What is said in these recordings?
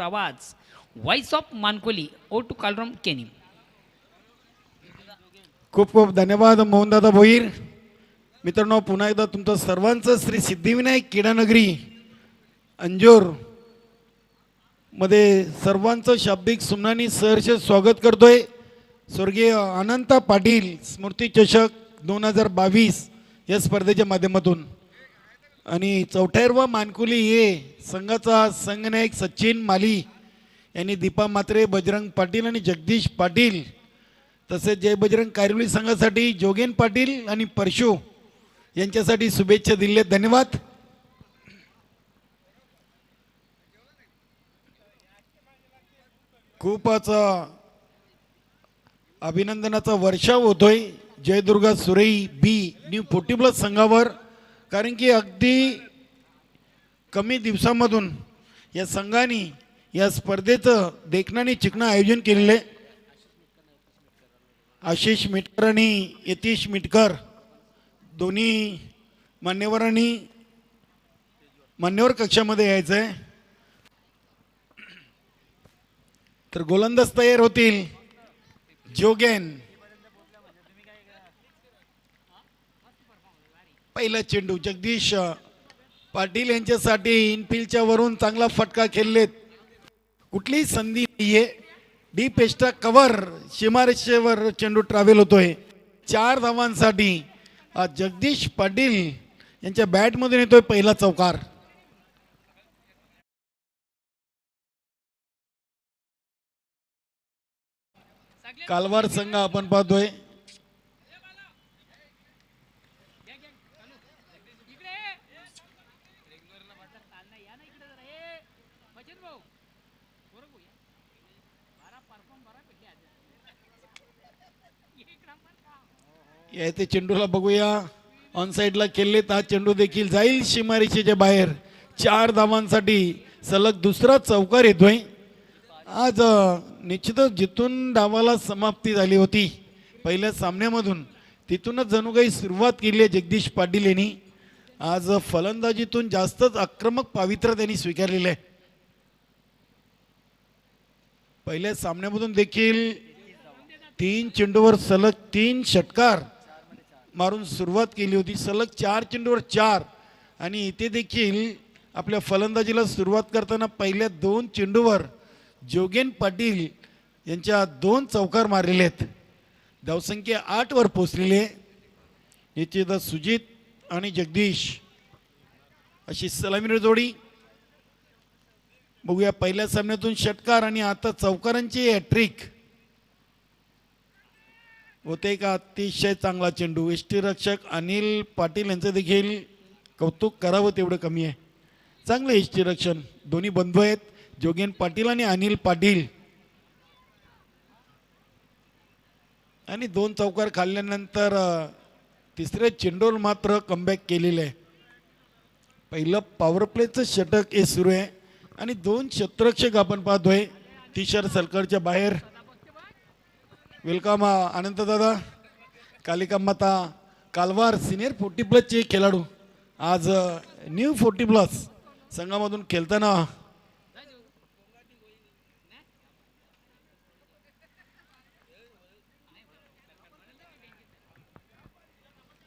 आवाज voice of Mankoli ओ टू कालरम केनी. खूप खूप धन्यवाद मोहनदादा भोईर. मित्रांनो, पुन्हा एकदा तुमचं सर्वांचं श्री सिद्धिविनायक क्रीडानगरी अंजोर मध्ये सर्वांचं शाब्दिक सुमनानी सहर्ष स्वागत करतोय. स्वर्गीय अनंता पाटील स्मृती चषक 2022 या स्पर्धेच्या माध्यमातून आणि चौथ्यावा मानकुली हे संघाचा संघनायक सचिन माली यांनी दीपा मात्रे, बजरंग पाटील आणि जगदीश पाटील तसेच जय बजरंग कायरवली संघासाठी जोगेन पाटील आणि परशु यांच्यासाठी शुभेच्छा दिल्या. धन्यवाद. खूपच अभिनंदनाचा वर्षाव होतोय जयदुर्गा सुरई बी न्यू 40+ संघावर, कारण की अगदी कमी दिवसामधून या संघाने या स्पर्धेचं देखणं चिकणं आयोजन केलेलं आहे. आशिष मिटकर आणि यतीश मिटकर दोन्ही मान्यवरांनी मान्यवर कक्षामध्ये यायचं आहे. तर गोलंदाज तयार होतील. जोगेन पहिला चेंडू जगदीश पाटील यांच्यासाठी इनफिल्डच्या वरून चांगला फटका खेळलेत. कुठलीही संधी नाहीये. डीप एक्स्ट्रा कव्हर सीमारेषेवर चेंडू ट्रॅव्हल होतोय. 4 धावांसाठी जगदीश पाटील यांच्या बॅटमधून येतोय पहिला चौकार. कालवार संघ आपण पाहतोय. येथे चेंडूला बघूया. ऑन साइडला खेळलेत. हा चेंडू देखील जाईल सीमारेषेच्या बाहेर. 4 धावांसाठी सलग दुसरा चौकार येतोय. आज निश्चितच जिथून डावाला समाप्ती झाली होती पहिल्या सामन्यामधून, तिथूनच जणू काही सुरुवात केली आहे जगदीश पाटील यांनी. आज फलंदाजीतून जास्तच आक्रमक पावित्र्य त्यांनी स्वीकारलेलं आहे. पहिल्या सामन्यामधून देखील 3 चेंडूवर सलग 3 षटकार मारून सुरुवात केली होती. सलग 4 चेंडूवर 4 आणि इथे देखील आपल्या फलंदाजीला सुरुवात करताना पहिल्या 2 चेंडूवर जोगेन पाटील यांच्या 2 चौकार मारलेले आहेत. धावसंख्या 8 वर पोहोचलेली आहे. निश्चितच सुजित आणि जगदीश अशी सलामीर जोडी. बघूया पहिल्या सामन्यातून षटकार आणि आता चौकारांची हॅट्रिक होते का. अतिशय चांगला चेंडू. यष्टीरक्षक अनिल पाटील यांचं देखील कौतुक करावं तेवढं कमी आहे. चांगलं यष्टीरक्षण. दोन्ही बंधू आहेत, जोगेन पाटील आणि अनिल पाटील. आणि 2 चौकार खाल्ल्यानंतर तिसऱ्या चेंडूवर मात्र कमबॅक केलेलं आहे. पहिलं पॉवर प्लेचं षटक हे सुरू आहे आणि 2 क्षेत्ररक्षक आपण पाहतोय टी-शर्ट सर्कलच्या बाहेर. वेलकम आनंद दादा. कालिका माता कालवार सिनियर 40+ चे खेळाडू आज न्यू 40+ संघामधून खेळताना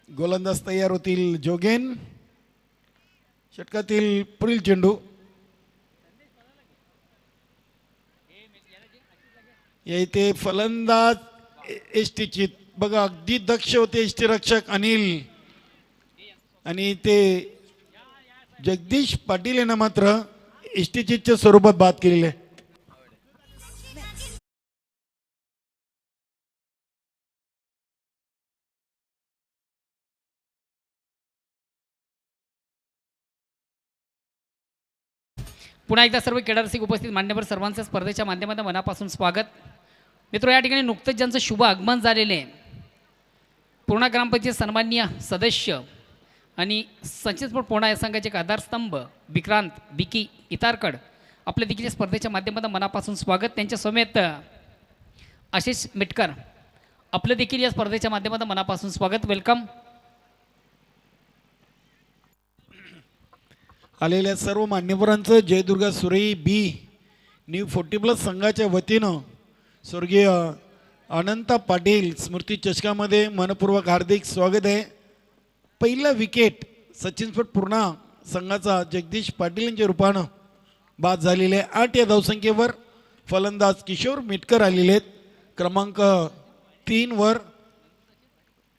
गोलंदाज तयार होतील. जोगेन षटकातील पुढील चेंडू येथे फलंदाज एसटीची बघा अगदी दक्ष होते यष्टीरक्षक अनिल आणि ते जगदीश पाटील यांना मात्र एसटीचीच्या स्वरूपात बाद केलेले आहे. पुन्हा एकदा सर्व क्रीडारसिक उपस्थित मान्यवर सर्वांचं स्पर्धेच्या माध्यमातून मनापासून स्वागत. मित्र, या ठिकाणी नुकतंच ज्यांचं शुभ आगमन झालेले आहे, पूर्णा ग्रामपंचायत सन्माननीय सदस्य आणि संचितपूर पूर्णा या संघाचे आधारस्तंभ विक्रांत बिकी इतारकड आपल्या देखील स्पर्धेच्या माध्यमातून मनापासून स्वागत. त्यांच्या समेत आशिष मिटकर आपलं देखील या स्पर्धेच्या माध्यमातून मनापासून स्वागत. वेलकम. आलेल्या सर्व मान्यवरांचं जयदुर्गा सुरई बी न्यू 40+ संघाच्या वतीनं स्वर्गीय अनंता पाटील स्मृती चषकामध्ये मनपूर्वक हार्दिक स्वागत आहे. पहिला विकेट सचिन स्पोर्ट पूर्णा संघाचा जगदीश पाटील यांच्या रूपानं बाद झालेले आहे. 8 या धावसंख्येवर फलंदाज किशोर मिटकर आलेले आहेत. क्रमांक 3 वर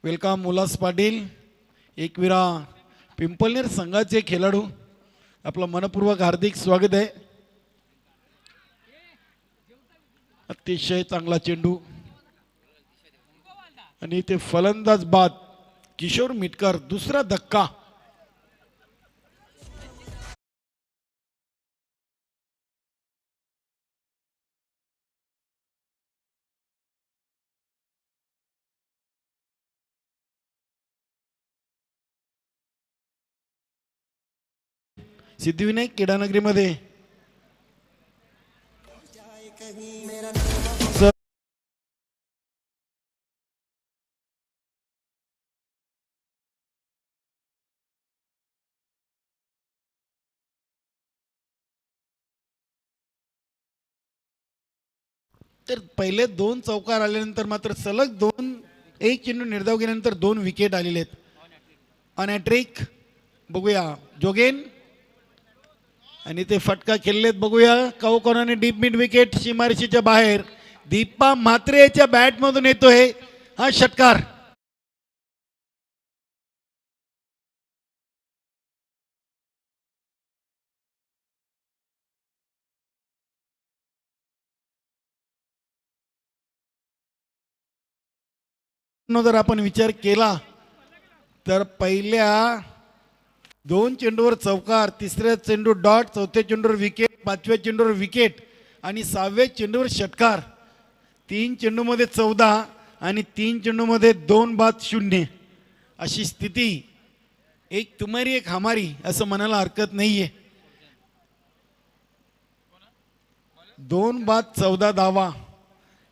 वेलकम उल्हास पाटील एकविरा पिंपलनेर संघाचे खेळाडू, आपलं मनपूर्वक हार्दिक स्वागत आहे. अतिशय चांगला चेंडू आणि ते फलंदाज बाद किशोर मिटकर. दुसरा धक्का. सिद्धिविनायक क्रीडानगरीमध्ये तर पहिले 2 चौकार आल्यानंतर मात्र सलग 1 चेंडू निर्धाव गेल्यानंतर 2 विकेट आलेले आहेत. अनॅट्रिक बघूया जोगेन आणि ते फटका खेळलेत. बघूया कोणाने डीप मिड विकेट सीमारेषेच्या बाहेर. दीपा म्हात्रेच्या बॅटमधून येतोय हा षटकार. जर आपण विचार केला तर पहिल्या 2 चेंडूवर चौकार, तिसऱ्या चेंडू डॉट, चौथ्या चेंडूवर विकेट, 5व्या चेंडूवर विकेट आणि 6व्या चेंडूवर षटकार. 3 चेंडूमध्ये 14 आणि 3 चेंडूमध्ये 2 बाद 0 अशी स्थिती. एक तुमारी एक हमारी असं म्हणायला हरकत नाहीये. 2 बाद 14 धावा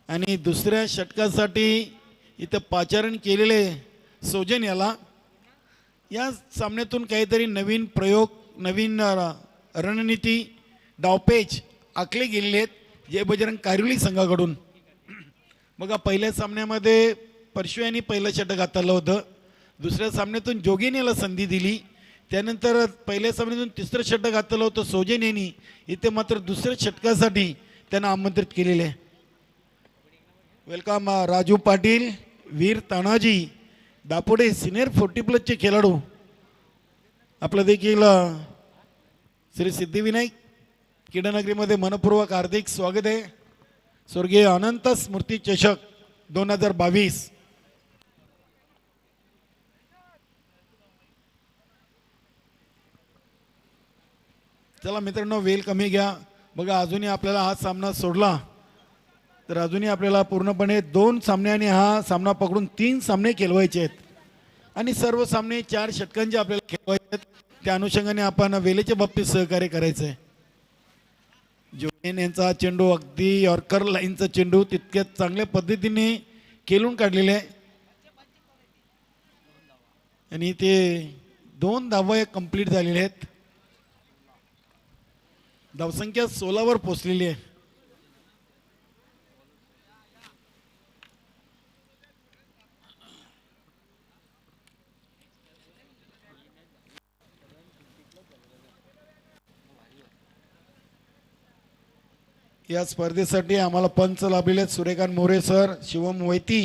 आणि दुसऱ्या षटकासाठी इथं पाचारण केलेले सोजन याला. या सामन्यातून काहीतरी नवीन प्रयोग, नवीन रणनीती, डावपेच आखले गेलेले आहेत जय बजरंग कारिवली संघाकडून. बघा पहिल्या सामन्यामध्ये परशु यांनी पहिलं षटक हाताळलं होतं. दुसऱ्या सामन्यातून जोगेन याला संधी दिली. त्यानंतर पहिल्या सामन्यातून तिसरं षटक हाताळलं होतं सोजन यांनी. इथे मात्र दुसऱ्या षटकासाठी त्यांना आमंत्रित केलेले आहे. वेलकम राजू पाटील, वीर तानाजी दापोडे सिनियर 40+ खेळाडू. आपलं देखील श्री सिद्धिविनायक क्रीडानगरीमध्ये मनपूर्वक हार्दिक स्वागत आहे. स्वर्गीय अनंत स्मृती चषक 2022. चला मित्रांनो, वेल कमी घ्या. बघा अजूनही आपल्याला हा सामना सोडला तर अजूनही आपल्याला पूर्णपणे 2 सामने आणि हा सामना पकडून 3 सामने खेळवायचे आहेत आणि सर्व सामने 4 षटकांचे आपल्याला खेळवायचे आहेत. त्या अनुषंगाने आपण वेलेच्या बाबतीत सहकार्य करायचं आहे. जोगेन यांचा चेंडू अगदी यॉर्कर लाईनचा चेंडू तितक्यात चांगल्या पद्धतीने खेळून काढलेले आहे आणि ते 2 धावा कंप्लीट झालेले आहेत. धावसंख्या 16 वर पोहोचलेली आहे. या स्पर्धेसाठी आम्हाला पंच लाभलेले आहेत सूर्यकांत मोरे सर, शिवम वैती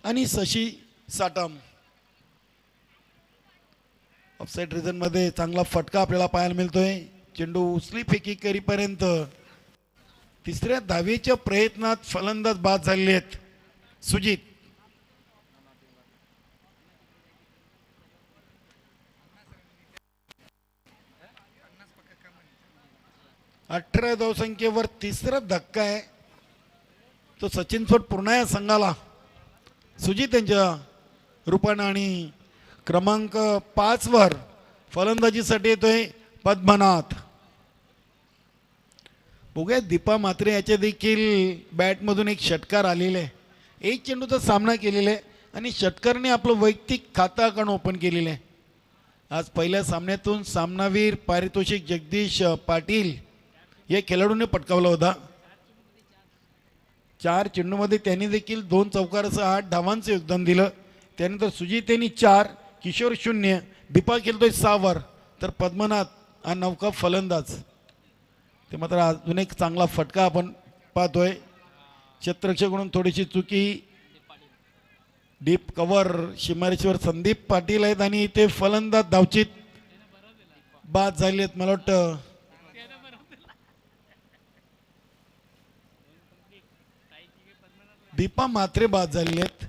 आणि शशी साटम. ऑफसाईड रिजन मध्ये चांगला फटका आपल्याला पाहायला मिळतोय. चेंडू उचली फेकी करीपर्यंत तिसऱ्या धावेच्या प्रयत्नात फलंदाज बाद झालेले आहेत. सुजित 18 धावसंख्येवर तिसरा धक्का आहे तो सचिन सोट पूर्ण या संघाला. सुजित यांच्या रूपानं आणि क्रमांक 5 वर फलंदाजीसाठी येतोय पद्मनाथ. बघूया दीपा म्हात्रे याच्या देखील बॅटमधून एक षटकार आलेले आहे. 1 चेंडूचा सामना केलेला आहे आणि षटकारने आपलं वैयक्तिक खातं अकाउंट ओपन केलेलं आहे. आज पहिल्या सामन्यातून सामनावीर पारितोषिक जगदीश पाटील या खेळाडूने पटकावला होता. 4 चेंडूमध्ये त्यांनी देखील 2 चौकारासह 8 धावांचं योगदान दिलं. त्यानंतर सुजित यांनी 4, किशोर 0, दीपा खेळतोय 6 वर, तर पद्मनाथ हा नौका फलंदाज. ते मात्र अजून एक चांगला फटका आपण पाहतोय. क्षेत्ररक्षकडून थोडीशी चुकी. डीप कव्हर सीमारेषेवर संदीप पाटील आहेत आणि ते फलंदाज धावचित बाद झाले आहेत. मला वाटतं दीपा मात्रे बाद झालेले आहेत.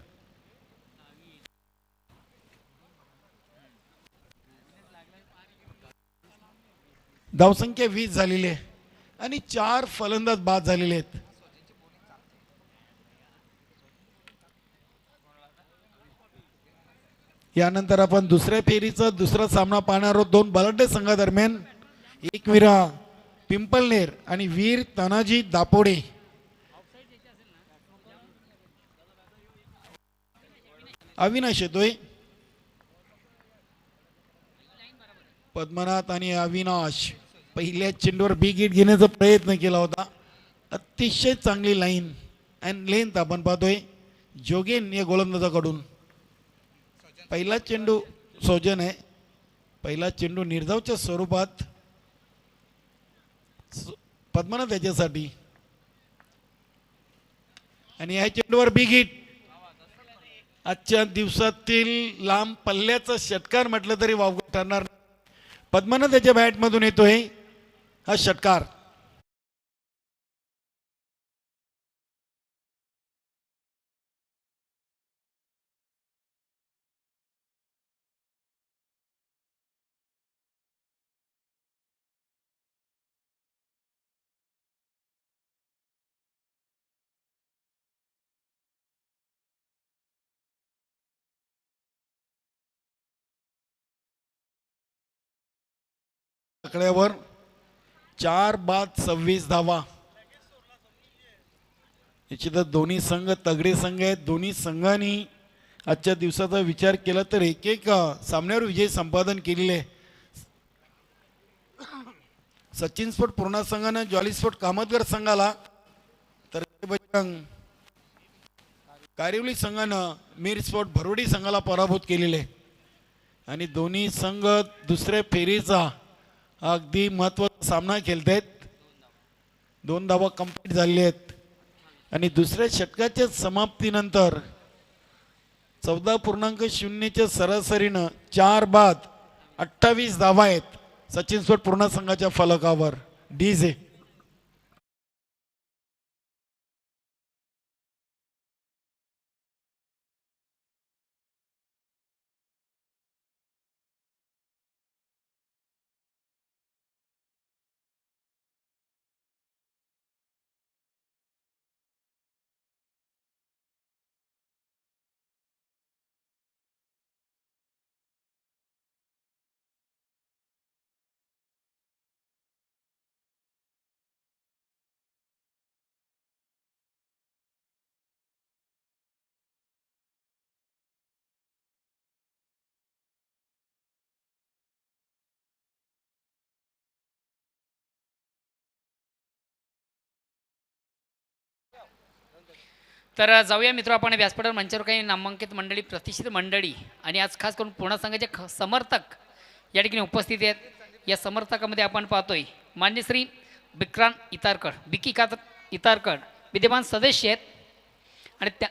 धावसंख्या 20 झालेली आहे आणि 4 फलंदाज बाद झालेले आहेत. यानंतर आपण दुसऱ्या फेरीचा दुसरा सामना पाहणार आहोत. 2 बलाढ्य संघादरम्यान. एकविरा पिंपलनेर आणि वीर तानाजी दापोडे. अविनाश येतोय. पद्मनाथ आणि अविनाश पहिल्या चेंडूवर बिग हिट घेण्याचा प्रयत्न केला होता. अतिशय चांगली लाईन अँड लेंथ आपण पाहतोय जोगेन या गोलंदाजाकडून. पहिला चेंडू सौजन आहे. पहिला चेंडू निर्धावच्या स्वरूपात पद्मनाथ याच्यासाठी आणि या चेंडूवर बिग हिट. आजच्या दिवसातील लांब पल्ल्याचा षटकार म्हटलं तरी वावगं ठरणार नाही. पद्मनाथ त्याच्या बॅटमधून येतोय हा षटकार. आकड्यावर 4 बाद 26 धावा. निश्चितच दोन्ही संघ तगडे संघ आहेत. दोन्ही संघांनी आजच्या दिवसाचा विचार केला तर एक एक सामन्यावर विजय संपादन केलेले. सचिन स्पोर्ट पूर्णा संघानं जॉली स्पोर्ट कामतगर संघाला, तर कारिवली संघानं मीर स्पोर्ट भरोडी संघाला पराभूत केलेले. आणि दोन्ही संघ दुसऱ्या फेरीचा अगदी महत्त्वाचा सामना खेळत आहेत. 2 धावा कंप्लीट झालेले आहेत आणि दुसऱ्या षटकाच्या समाप्तीनंतर 14.0च्या सरासरीनं 4 बाद 28 धावा आहेत सचिन स्पोर्ट पूर्णा संघाच्या फलकावर. डीजे तर जाऊया मित्र आपण व्यासपीठावर मंचावर काही नामांकित मंडळी, प्रतिष्ठित मंडळी आणि आज खास करून पूर्णा संघाचे समर्थक या ठिकाणी उपस्थित आहेत. या समर्थकामध्ये आपण पाहतोय मान्य श्री विक्रांत इतारकर, इतारकर विद्यमान सदस्य आहेत. आणि त्या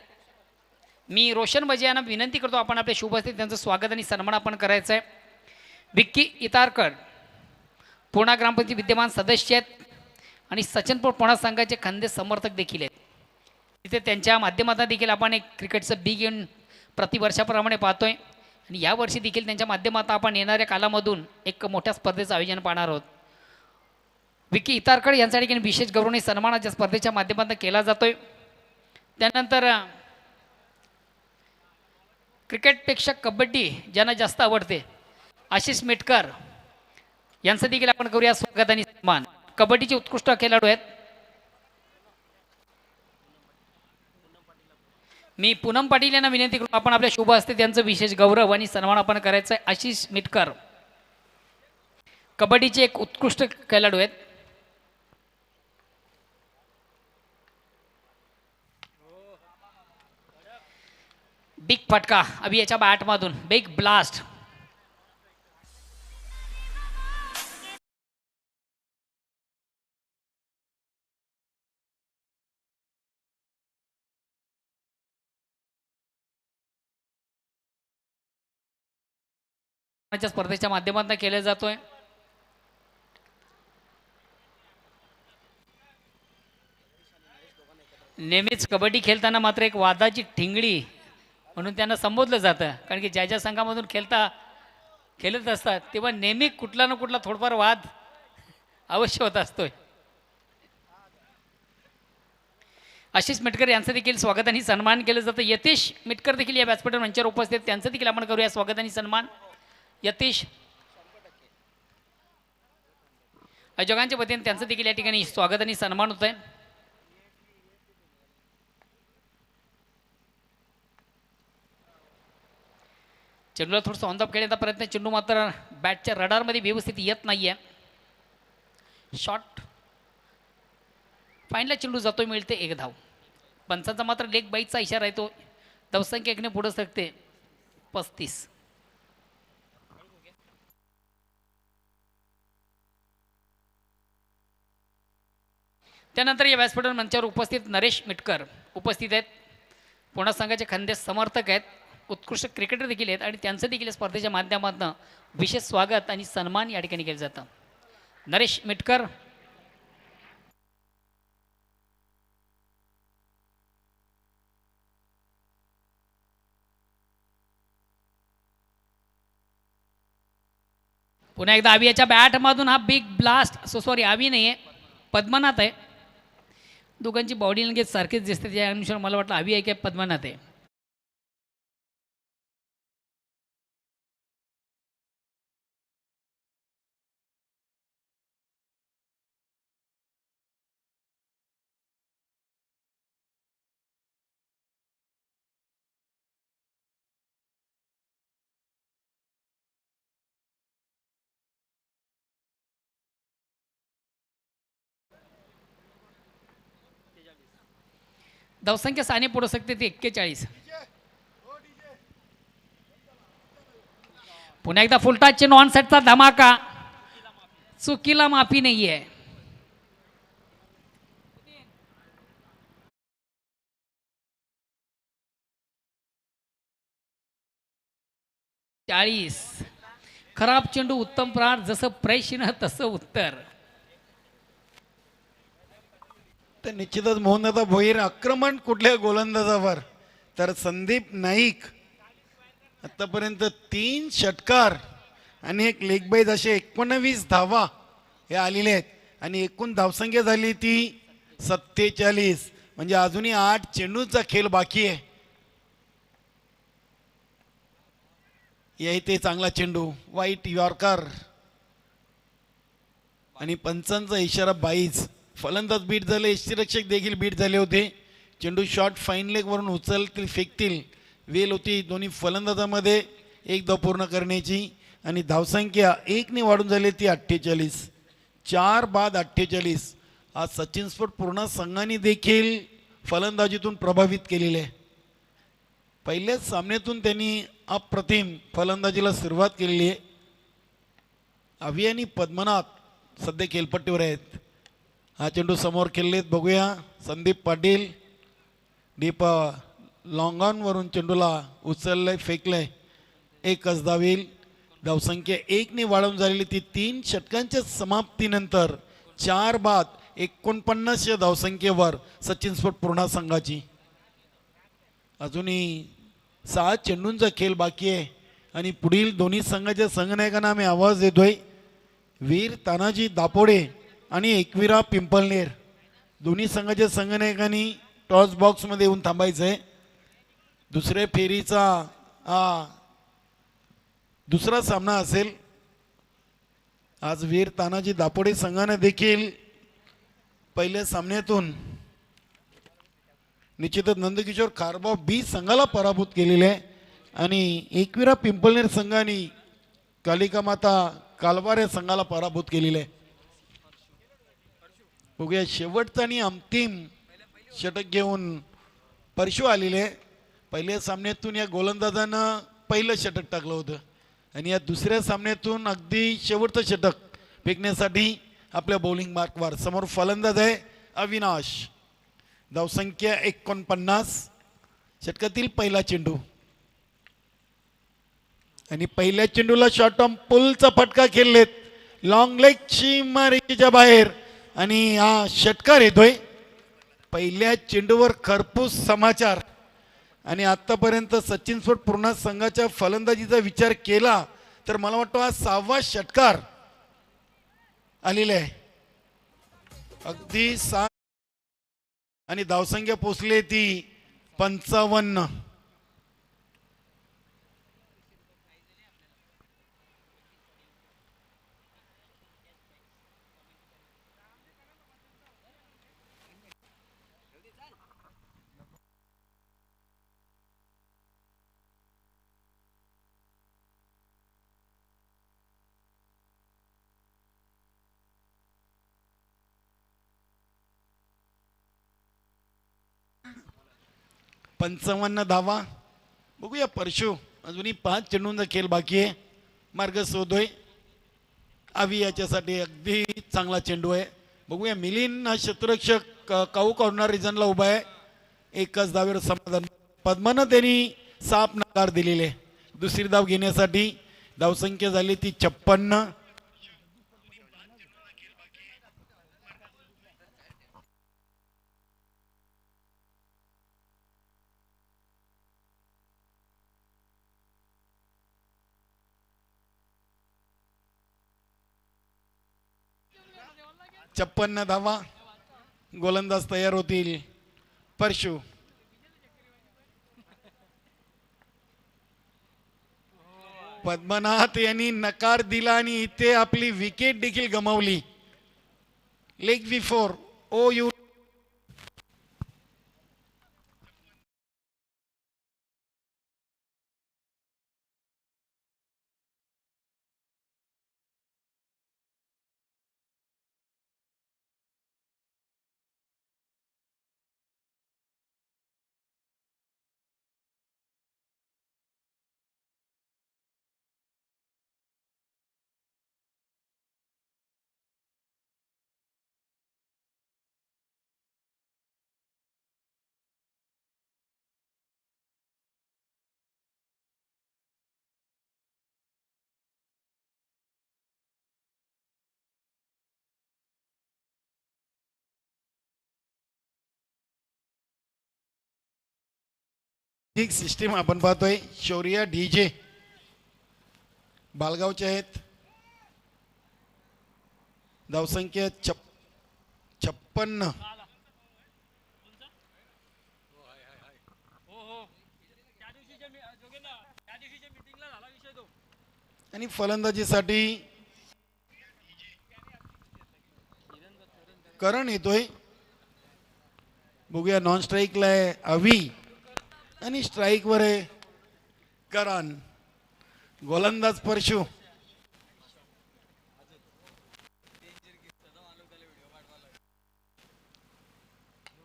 मी रोशन बजे यांना विनंती करतो आपण आपल्या शुभ असतील त्यांचं स्वागत आणि सन्मान आपण करायचं आहे. विक्की इतारकर पूर्णा ग्रामपंचायत विद्यमान सदस्य आहेत आणि सचिनपूर पूर्णा संघाचे खंदे समर्थक देखील आहेत. तिथे त्यांच्या माध्यमातून देखील आपण एक क्रिकेटचं बिग इव्हेंट प्रतिवर्षाप्रमाणे पाहतोय आणि यावर्षी देखील त्यांच्या माध्यमातून आपण येणाऱ्या कालामधून एक मोठ्या स्पर्धेचं आयोजन पाहणार आहोत. विक्की इतारकर यांच्या ठिकाणी विशेष गौरवणी सन्मानाच्या स्पर्धेच्या माध्यमातून केला जातोय. त्यानंतर क्रिकेटपेक्षा कबड्डी ज्यांना जास्त आवडते आशिष मेटकर यांचं देखील आपण करूया स्वागत आणि सन्मान. कबड्डीचे उत्कृष्ट खेळाडू आहेत. मी पूनम पाटील यांना विनंती करून आपण आपल्या शुभ हस्ते त्यांचं विशेष गौरव आणि सन्मान आपण करायचं आहे. आशिष मेटकर कबड्डीचे एक उत्कृष्ट खेळाडू आहेत. बिग फटका अभि याच्या बॅटमधून बिग ब्लास्ट. स्पर्धेच्या माध्यमातून केला जातोय. नेहमीच कबड्डी खेळताना मात्र एक वादाची ठिंगडी म्हणून त्यांना संबोधलं जातं, कारण की ज्या ज्या संघामधून खेळत असतात तेव्हा नेहमी कुठला ना कुठला थोडफार वाद अवश्य होत असतोय. आशिष मिटकर यांचं देखील स्वागत आणि सन्मान केलं जातं. यतीश मिटकर देखील या व्यासपीठावर मंचावर उपस्थित, त्यांचं देखील आपण करूया स्वागत आणि सन्मान. यतीश आयोजकांच्या वतीने त्यांचं देखील या ठिकाणी स्वागत आणि सन्मान होत आहे. चेंडूला थोडंसं ऑन द खेळण्याचा प्रयत्न, चेंडू मात्र बॅटच्या रडारमध्ये व्यवस्थित येत नाहीये. शॉट फाईनला चेंडू जातोय, मिळते एक धाव. पंचांचा मात्र लेग बाईकचा इशारा येतो. धावसंख्या एकने पुढे सरकते 35. त्यानंतर या व्यासपीठावर मंचावर उपस्थित नरेश मिटकर उपस्थित आहेत. पुणे संघाचे खंदे समर्थक आहेत, उत्कृष्ट क्रिकेटर देखील आहेत आणि त्यांचं देखील स्पर्धेच्या माध्यमातून विशेष स्वागत आणि सन्मान या ठिकाणी केलं जातं. नरेश मिटकर पुन्हा एकदा आवी याच्या बॅटमधून हा बिग ब्लास्ट, सॉरी आवी नाही आहे, पद्मनाथ आहे. दोघांची बॉडी लँग्वेज सारखीच दिसते, त्यानुसार मला वाटलं आवी आहे की पद्मनाथ आहे. धावसंख्या साने पुढे सकते ते 41. पुन्हा एकदा फुलटाचे नॉन सेटचा धमाका, चुकीला माफी नाहीये. चाळीस. खराब चेंडू उत्तम प्रहार, जसं प्रश्न तसं उत्तर. तर निश्चितच मोहनदादा भोईर आक्रमण कुठल्या गोलंदाजावर, तर संदीप नाईक आतापर्यंत 3 षटकार आणि एक लेग बाईज असे 19 धावा हे आलेले आहेत आणि एकूण धावसंख्या झाली ती 47. म्हणजे अजूनही 8 चेंडूचा खेळ बाकी आहे. या इथे चांगला चेंडू, वाईट यॉर्कर आणि पंचांचा इशारा 22. फलंदाज बीट झाले, यष्टीरक्षक देखील बीट झाले होते. चेंडू शॉट फाईन लेग वरून उचलतील फेकतील वेल होती दोन्ही फलंदाजामध्ये एक धाव पूर्ण करण्याची आणि धावसंख्या 1 ने वाढून झाली ती 48. 4 बाद 48. आज सचिन स्फोट पूर्ण संघाने देखील फलंदाजीतून प्रभावित केलेले आहे. पहिल्याच सामन्यातून त्यांनी अप्रतिम फलंदाजीला सुरुवात केलेली आहे. आवी आणि पद्मनाथ सध्या खेळपट्टीवर आहेत. हा चेंडू समोर खेळलेत, बघूया. संदीप पाटील डीप लॉंग ऑनवरून चेंडूला उचललंय, फेकलंय. एकच धाव येईल. धावसंख्या 1 ने वाढवून झालेली ती 3 षटकांच्या समाप्तीनंतर 4 बाद 49 या धावसंख्येवर सचिन स्फोट पूर्ण संघाची. अजूनही 6 चेंडूंचा खेळ बाकी आहे आणि पुढील दोन्ही संघाच्या संघनायकांना आम्ही आवाज देतोय. वीर तानाजी दापोडे आणि एकविरा पिंपलनेर दोन्ही संघाच्या संघनायकांनी टॉस बॉक्समध्ये येऊन थांबायचं आहे. दुसऱ्या फेरीचा हा दुसरा सामना असेल. आज वीर तानाजी दापोडे संघाने देखील पहिल्या सामन्यातून निश्चितच नंदकिशोर खारबाव बी संघाला पराभूत केलेले आहे आणि एकविरा पिंपलनेर संघाने कालिका माता कालवार या संघाला पराभूत केलेले आहे. बघूया शेवटचा आणि अंतिम षटक घेऊन परशु आलेले. पहिल्या सामन्यातून या गोलंदाजानं पहिलं षटक टाकलं होतं आणि या दुसऱ्या सामन्यातून अगदी शेवटचं षटक फेकण्यासाठी आपल्या बॉलिंग मार्कवर. समोर फलंदाज आहे अविनाश. धावसंख्या 49. षटकातील पहिला चेंडू आणि पहिल्या चेंडूला शॉर्ट टर्म पुलचा फटका खेळलेत. लॉंग लेगची मारीच्या बाहेर आणि हा षटकार येतोय. पहिल्या चेंडूवर खरपूस समाचार आणि आतापर्यंत सचिन स्पोर्ट पूर्ण संघाच्या फलंदाजीचा विचार केला तर मला वाटतं हा 6वा षटकार आलेला आहे. अगदी 7 आणि धावसंख्या पोचली ती 55. धावा. बघूया परशु अजूनही 5 चेंडूंचा खेळ बाकी आहे. मार्ग शोधोय आवी याच्यासाठी अगदी चांगला चेंडू आहे. बघूया मिलिंद हा क्षेत्ररक्षक काऊ कॉर्नर रिजनला उभा आहे. एकच धावेवर समाधान. पद्मानं त्यांनी साफ नकार दिलेले. दुसरी धाव घेण्यासाठी धावसंख्या झाली ती 56. धावा. गोलंदाज तयार होतील. परशु पद्मनाथ यांनी नकार दिला आणि इथे आपली विकेट देखील गमावली. लेग बिफोर ओ यू. एक सिस्टीम आपण पाहतोय. शौर्य डीजे बालगावचे आहेत. धावसंख्या 56. आणि फलंदाजीसाठी करण येतोय. बघूया नॉन स्ट्राईकला आहे अवी आणि स्ट्राईक वर आहे करण. गोलंदाज परशु.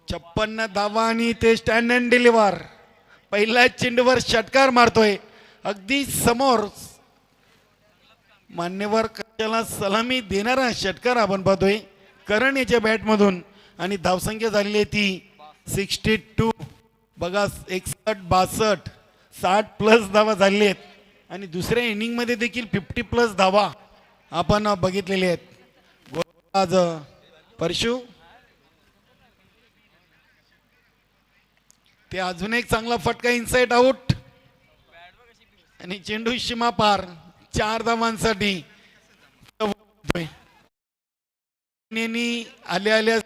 56 धावा आणि ते स्टँड अँड डिलिव्हर. पहिल्या चेंडूवर षटकार मारतोय अगदी समोर. मान्यवर कशाला सलामी देणारा षटकार आपण पाहतोय करण याच्या बॅटमधून आणि धावसंख्या झालेली आहे ती 62. बघा 61-62 60+ धावा झालेल्या आहेत आणि दुसऱ्या इनिंगमध्ये देखील 50+ धावा आपण बघितलेले आहेत. गोलंदाज परशु. ते अजून एक चांगला फटका इनसाइड आउट आणि चेंडू सीमा पार. 4 धावांसाठी आल्या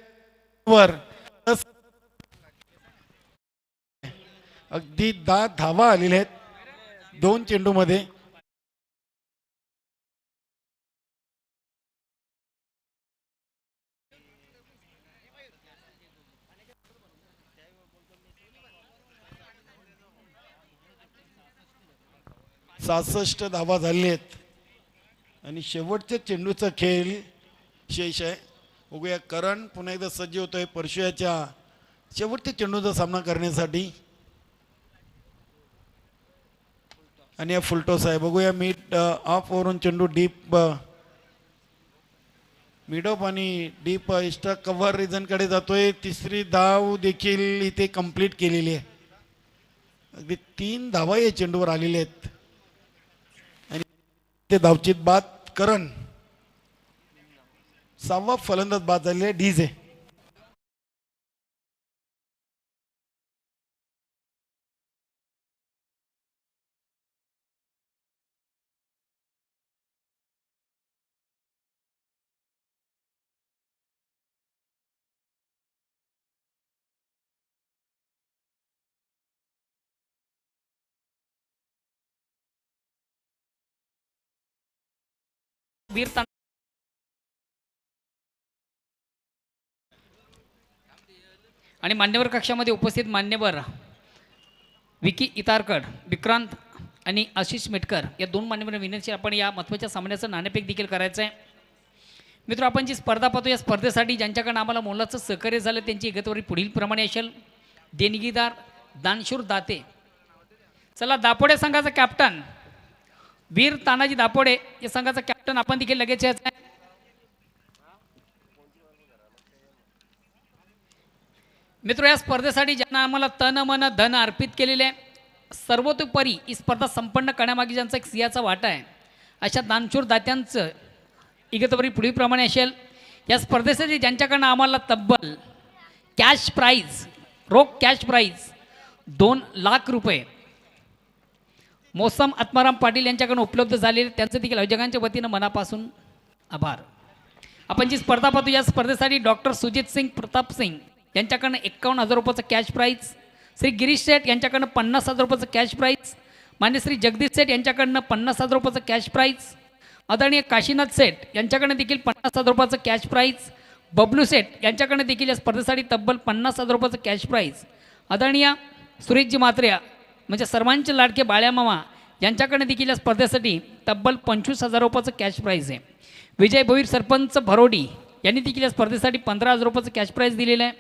वर अगदी 10 धावा आलेल्या आहेत 2 चेंडूमध्ये. सहासष्ट धावा झालेल्या आहेत आणि शेवटच्या चेंडूचा खेळ शेष आहे. बघूया करण पुन्हा एकदा सज्ज होतोय परशुयाच्या शेवटच्या चेंडूचा सामना करण्यासाठी. आणि या फुलटॉस आहे. बघूया मिड ऑफ ओव्हरून चेंडू डीप मिड ऑफ आणि डीप एक्स्ट्रा कव्हर रिझनकडे जातोय. तिसरी धाव देखील इथे कंप्लीट केलेली आहे. अगदी 3 धावा या चेंडूवर आलेल्या आहेत आणि ते धावचीत बाद करण 6वा फलंदाज बाद झालेले डीजे. वीर ताना आणि मान्यवर कक्षामध्ये उपस्थित मान्यवर विकी इतारकड, विक्रांत आणि आशिष मेटकर या 2 मान्यवर विनंती आपण या महत्त्वाच्या सामन्याचं नाणेफेक देखील करायचं आहे. मित्र, आपण जी स्पर्धा पाहतो या स्पर्धेसाठी ज्यांच्याकडनं आम्हाला मोलाचं सहकार्य झालं त्यांची इगतवारी पुढील प्रमाणे असेल. देणगीदार दानशूर दाते. चला, दापोडे संघाचा कॅप्टन वीर तानाजी दापोडे या संघाचा कॅप्टन आपण देखील लगेच यायचं आहे. मित्र, या स्पर्धेसाठी ज्यांना आम्हाला तन मन धन अर्पित केलेले आहे, सर्वतोपरी ही स्पर्धा संपन्न करण्यामागे ज्यांचा एक सिंहाचा वाटा आहे अशा दानशूर दात्यांचं इगतवरी पुढीलप्रमाणे असेल. या स्पर्धेसाठी ज्यांच्याकडनं आम्हाला तब्बल कॅश प्राईज, रोख कॅश प्राईज 2 लाख रुपये मोसम आत्माराम पाटील यांच्याकडून उपलब्ध झालेले, त्यांचं देखील आयोजकांच्या वतीनं मनापासून आभार. आपण जी स्पर्धा पाहतो या स्पर्धेसाठी डॉक्टर सुजित सिंग प्रताप सिंग यांच्याकडनं 51,000 रुपयाचं कॅश प्राईज, श्री गिरीश सेठ यांच्याकडनं 50,000 रुपयाचं कॅश प्राईज, मान्य श्री जगदीश सेठ यांच्याकडनं 50,000 रुपयाचं कॅश प्राईज, आदरणीय काशीनाथ सेठ यांच्याकडनं देखील 50,000 रुपयाचं कॅश प्राईज, बबलू सेठ यांच्याकडनं देखील या स्पर्धेसाठी तब्बल 50,000 रुपयाचं कॅश प्राईज, आदरणीय सुरेशजी मात्र्या म्हणजे सर्वांचे लाडके बाळ्या मामा यांच्याकडनं देखील या स्पर्धेसाठी तब्बल 25,000 रुपयाचं कॅश प्राईज आहे. विजय भोईर सरपंच भरोडी यांनी देखील या स्पर्धेसाठी 15,000 रुपयाचं कॅश प्राईज दिलेलं आहे.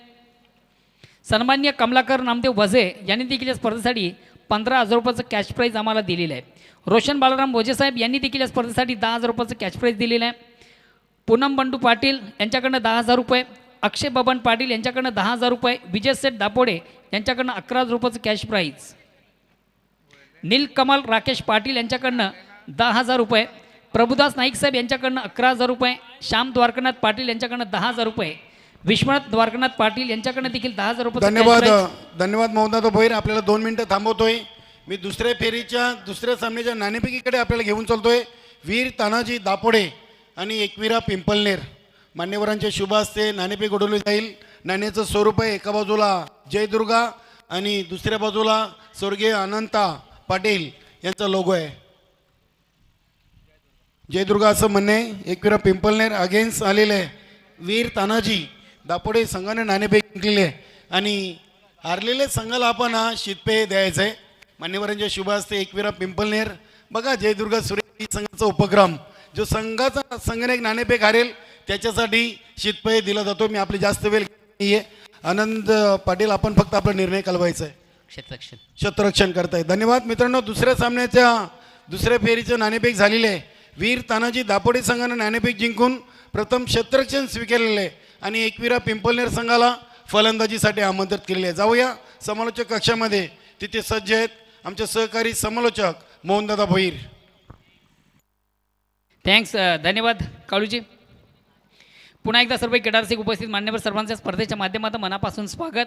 सन्मान्य कमलाकर नामदेव वझे यांनी देखील या स्पर्धेसाठी 15,000 रुपयाचं कॅश प्राईज आम्हाला दिलेलं आहे. रोशन बाळाराम भोजेसाहेब यांनी देखील या स्पर्धेसाठी 10,000 रुपयाचं कॅश प्राईज दिलेलं आहे. पूनम बंडू पाटील यांच्याकडनं 10,000 रुपये, अक्षय बबन पाटील यांच्याकडनं 10,000 रुपये, विजय सेठ दापोडे यांच्याकडनं 11,000 रुपयाचं कॅश प्राईज, नीलकमल राकेश पाटील यांच्याकडनं 10,000 रुपये, प्रभुदास नाईक साहेब यांच्याकडनं 11,000 रुपये, श्याम द्वारकानाथ पाटील यांच्याकडनं 10,000 रुपये, विश्वनाथ द्वारकानाथ पाटील यांच्याकडनं देखील 10,000 रुपये. धन्यवाद मोहनदादा भोईर. आपल्याला 2 मिनिटं थांबवतोय. मी दुसऱ्या फेरीच्या दुसऱ्या सामन्याच्या नाणेफेकीकडे आपल्याला घेऊन चालतोय. वीर तानाजी दापोडे आणि एकविरा पिंपलनेर मान्यवरांच्या शुभ हस्ते नाणेफेक उडवली जाईल. नाण्याचं स्वरूप आहे, एका बाजूला जयदुर्गा आणि दुसऱ्या बाजूला स्वर्गीय अनंता पाटील यांचा लोगो आहे. जयदुर्गा असं म्हणणे. एकविरा पिंपलनेर अगेन्स्ट आलेले आहे. वीर तानाजी दापोडे संघाने नाणेफेक जिंकलेली आहे आणि हारलेल्या संघाला आपण हा शीतपेय द्यायचं आहे. मान्यवरांच्या शुभ हस्ते एकविरा पिंपलनेर. बघा, जयदुर्गा सुरेश संघाचा उपक्रम, जो संघाने एक नाणेफेक हारेल त्याच्यासाठी शीतपेय दिला जातो. मी आपली जास्त वेळ नाही आहे. आनंद पाटील, आपण फक्त आपला निर्णय कळवायचा आहे. क्षेत्ररक्षण करताय. धन्यवाद मित्रांनो. दुसऱ्या सामन्याच्या दुसऱ्या फेरीचं नाणेफेक झालेले आहे. वीर तानाजी दापोडे संघाने नाणेफेक जिंकून प्रथम क्षेत्ररक्षण स्वीकारलेले आहे आणि एकविरा पिंपलनेर संघाला फलंदाजीसाठी आमंत्रित केलेले आहे. जाऊया समालोचक कक्षामध्ये. तिथे सज्ज आहेत आमचे सहकारी समालोचक मोहनदादा भोईर. थँक्स, धन्यवाद काळूजी. पुन्हा एकदा सर्व क्रीडारसिक उपस्थित मान्यवर सर्वांच्या स्पर्धेच्या माध्यमातून मनापासून स्वागत.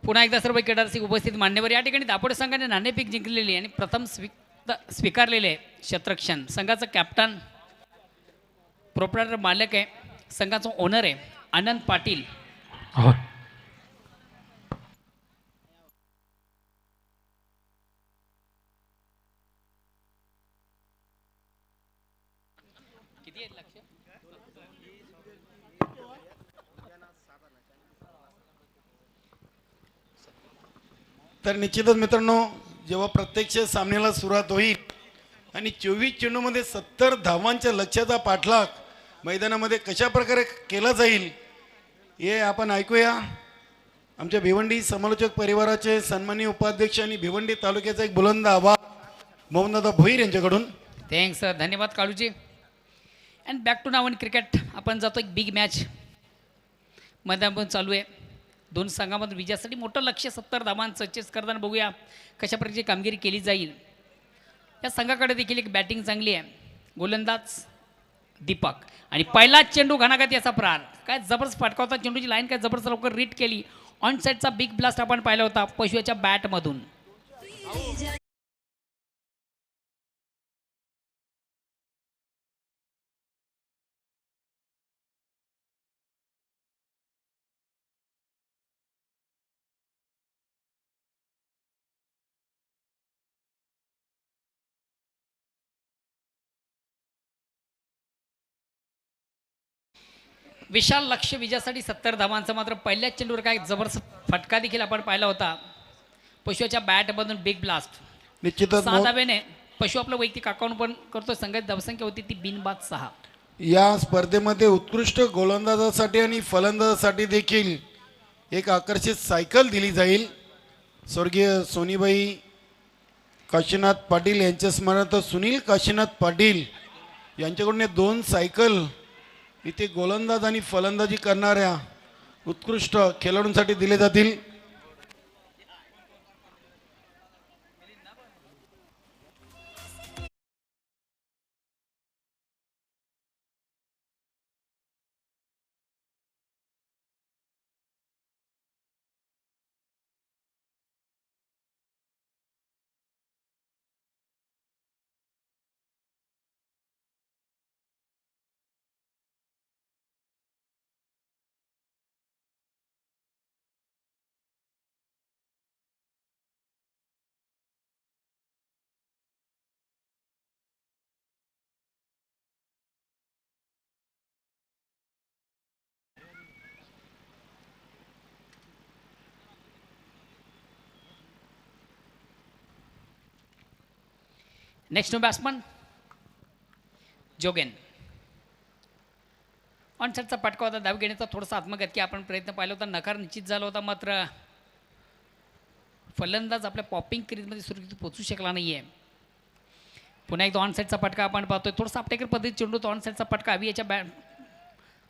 पुन्हा एकदा सर्व क्रीडारसिक उपस्थित मान्यवर या ठिकाणी दापोडे संघाने नाणेफेक जिंकलेली आणि प्रथम स्वीकारलेले क्षेत्ररक्षण संघाचा कॅप्टन प्रोप्रायटर मालक आहे, संघाचा ओनर आहे आनंद पाटील. तर निश्चितच मित्रांनो, जेव्हा प्रत्यक्ष सामन्याला सुरुवात होईल आणि 24 चेंडूमध्ये 70 धावांच्या लक्ष्याचा पाठलाग मैदानामध्ये कशा प्रकारे केला जाईल हे आपण ऐकूया. आमच्या भिवंडी समालोचक परिवाराचे सन्माननीय उपाध्यक्ष आणि भिवंडी तालुक्याचा एक बुलंद आवाज मोहनदादा भोईर यांच्याकडून. थँक्स सर, धन्यवाद काळूजी. And back to now in cricket. आपण जातो एक बिग मॅच मैदान पण चालू आहे. दोन संघामधून विजयासाठी मोठं लक्ष 70 धावांचं चेस करताना बघूया कशा प्रकारची कामगिरी केली जाईल. या संघाकडे देखील एक बॅटिंग चांगली आहे. गोलंदाज दीपक आणि पहिला चेंडू घणाघात याचा प्रार. काय जबरदस्त फटका होता. चेंडूची लाईन काय जबरदस्त लवकर रीट केली. ऑन साईडचा बिग ब्लास्ट आपण पाहिला होता पशुच्या बॅटमधून. विशाल लक्ष विजयासाठी 70 धावांचा. मात्र पहिल्याच चेंडूवर काय जबरदस्त फटका देखील आपण पाहिला होता पशुच्या बॅटमधून बिग ब्लास्ट. निश्चितच 6 धाब्याने पशु आपलं वैयक्तिक अकाउंट पण करतो. संघाची धावसंख्या होती ती बिनबाद 6. या स्पर्धेमध्ये उत्कृष्ट गोलंदाजासाठी आणि फलंदाजासाठी देखील एक आकर्षित सायकल दिली जाईल. स्वर्गीय सोनीबाई काशीनाथ पाटील यांच्या स्मरणार्थ सुनील काशीनाथ पाटील यांच्याकडून 2 सायकल इथे गोलंदाज आणि फलंदाजी करणाऱ्या उत्कृष्ट खेळाडूंसाठी दिले जातील. Next no batsman Jogen. On साईडचा फटका होता. धाव घेण्याचा थोडासा आत्मघातकी आपण प्रयत्न पाहिला होता. नकार निश्चित झाला होता. मात्र फलंदाज आपल्या पॉपिंग क्रीजमध्ये सुरक्षित पोहोचू शकला नाही आहे. पुन्हा एकदा ऑन साईडचा फटका आपण पाहतोय. थोडासा आपल्याकडे पद्धती चेंडू तो ऑन साईडचा फटका हवी याच्या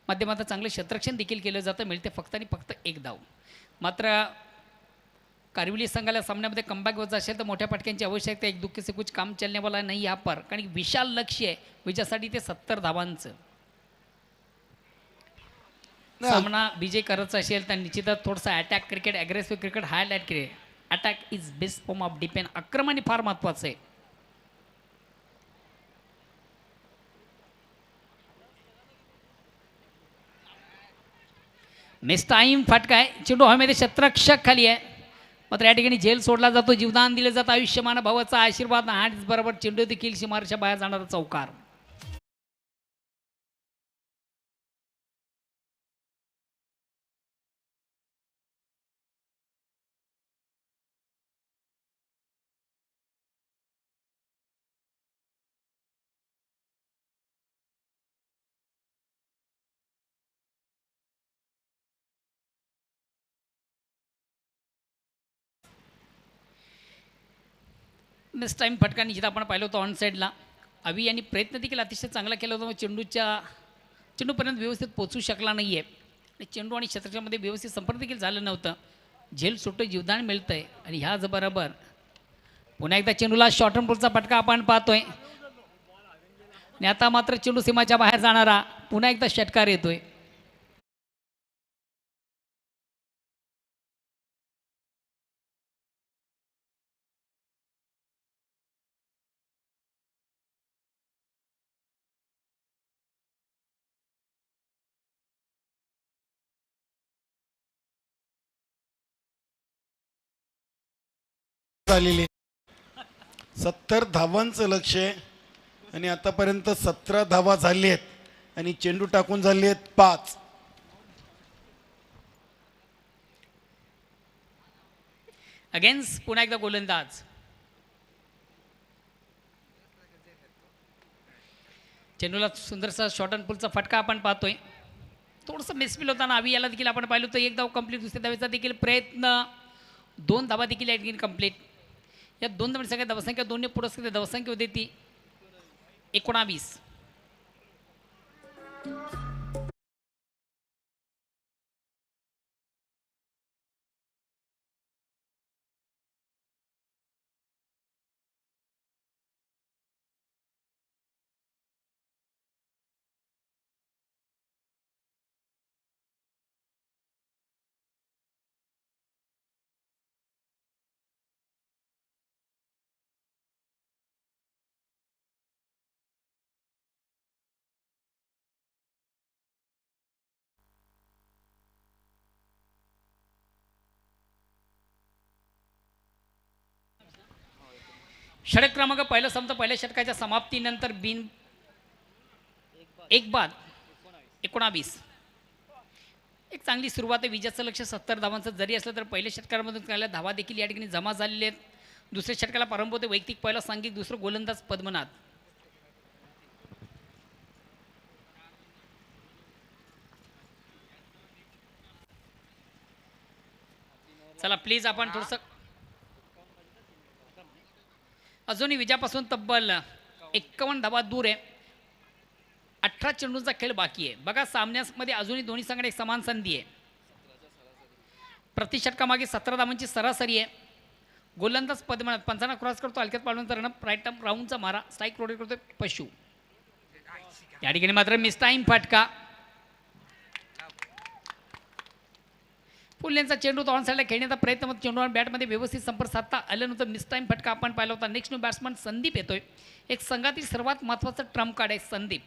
माध्यमातून चांगलं क्षेत्ररक्षण देखील केलं जातं. मिळते फक्त आणि फक्त 1 धाव. मात्र कारविली संघाला सामन्यामध्ये कमबॅक होत असेल तर मोठ्या फटक्यांची आवश्यकता. एक दुःखी से कुछ काम चलने वाला नाही यहाँ पर. कारण विशाल लक्ष्य आहे विजयासाठी ते 70 धावांचं. सामना विजय करायचा असेल तर निश्चितच थोडासा attack cricket, aggressive cricket, highlight cricket. Attack is best form of defence. आक्रमण फार महत्त्वाचं आहे. मिस टाईम फटका आहे. चेंडू हवेमध्ये क्षेत्ररक्षक खाली आहे. मात्र या ठिकाणी झेल सोडला जातो. जीवदान दिले जातं. आयुष्यमान भावाचा आशीर्वाद आणि बरोबर चेंडू देखील सीमारेषा बाहेर जाणारा चौकार. नेक्स्ट टाईम फटका निश्चित आपण पाहिलं होतं ऑन साईडला. अवी यांनी प्रयत्न देखील अतिशय चांगला केला होता. चेंडूपर्यंत व्यवस्थित पोचू शकला नाही आहे. आणि चेंडू आणि क्षेत्रामध्ये व्यवस्थित संपर्क देखील झालं नव्हतं. झेल सुटतो, जीवदान मिळतं आहे. आणि ह्याच बरोबर पुन्हा एकदा चेंडूला शॉर्ट पुढचा फटका आपण पाहतोय. आणि आता मात्र चेंडू सीमाच्या बाहेर जाणारा पुन्हा एकदा षटकार येतोय. झालेली 70 धावांचं लक्ष आहे आणि आतापर्यंत 17 धावा झाली आहेत आणि चेंडू टाकून झाले आहेत 5. अगेन्स्ट पुन्हा एकदा गोलंदाज. चेंडूला सुंदरसा शॉर्ट अँड पुलचा फटका आपण पाहतोय. थोडंसं मिसफिल होताना आवी याला देखील आपण पाहिलं तर एक धाव कंप्लीट, दुसऱ्या धावेचा देखील प्रयत्न, 2 धावा देखील या कंप्लीट. या 2 धावांची संख्या धावसंख्या 2ने पुरस्कृत धावसंख्या होती ती 19. षटक क्रमांक पहिला संपतं. पहिल्या षटकाच्या समाप्तीनंतर बिन एक बाद 19. एक चांगली सुरुवात आहे. विजयाचं लक्ष 70 धावांचं जरी असलं तर पहिल्या षटकामधून केलेल्या धावा देखील या ठिकाणी जमा झालेले आहेत. दुसऱ्या षटकाला प्रारंभ होते वैयक्तिक पहिला सांघिक, दुसरं गोलंदाज पद्मनाथ. चला प्लीज आपण थोडंसं अजूनही विजयापासून तब्बल 51 धावा दूर आहे. 18 चेंडूंचा खेळ बाकी आहे. बघा सामन्यामध्ये अजूनही दोन्ही संघात एक समान संधी आहे. प्रति षटकामागे 17 धावांची सरासरी आहे. गोलंदाज पद्मनाथ पंचांना क्रॉस करतो, हलक्यात पाडून रन राईट राऊंडचा मारा, स्ट्राईक रोटेट करतो पशु. या ठिकाणी मात्र मिस टाईम फटका. फुल्यांचा चेंडू ऑन साईडला खेळण्याचा प्रयत्न, मग चेंडूवर बॅटमध्ये व्यवस्थित संपर्क साधता आलं नव्हतं. मिस टाईम फटका आपण पाहिला होता. नेक्स्ट न्यू बॅट्समन संदीप येतोय. एक संघातील सर्वात महत्त्वाचं ट्रम्प कार्ड आहे Sandeep.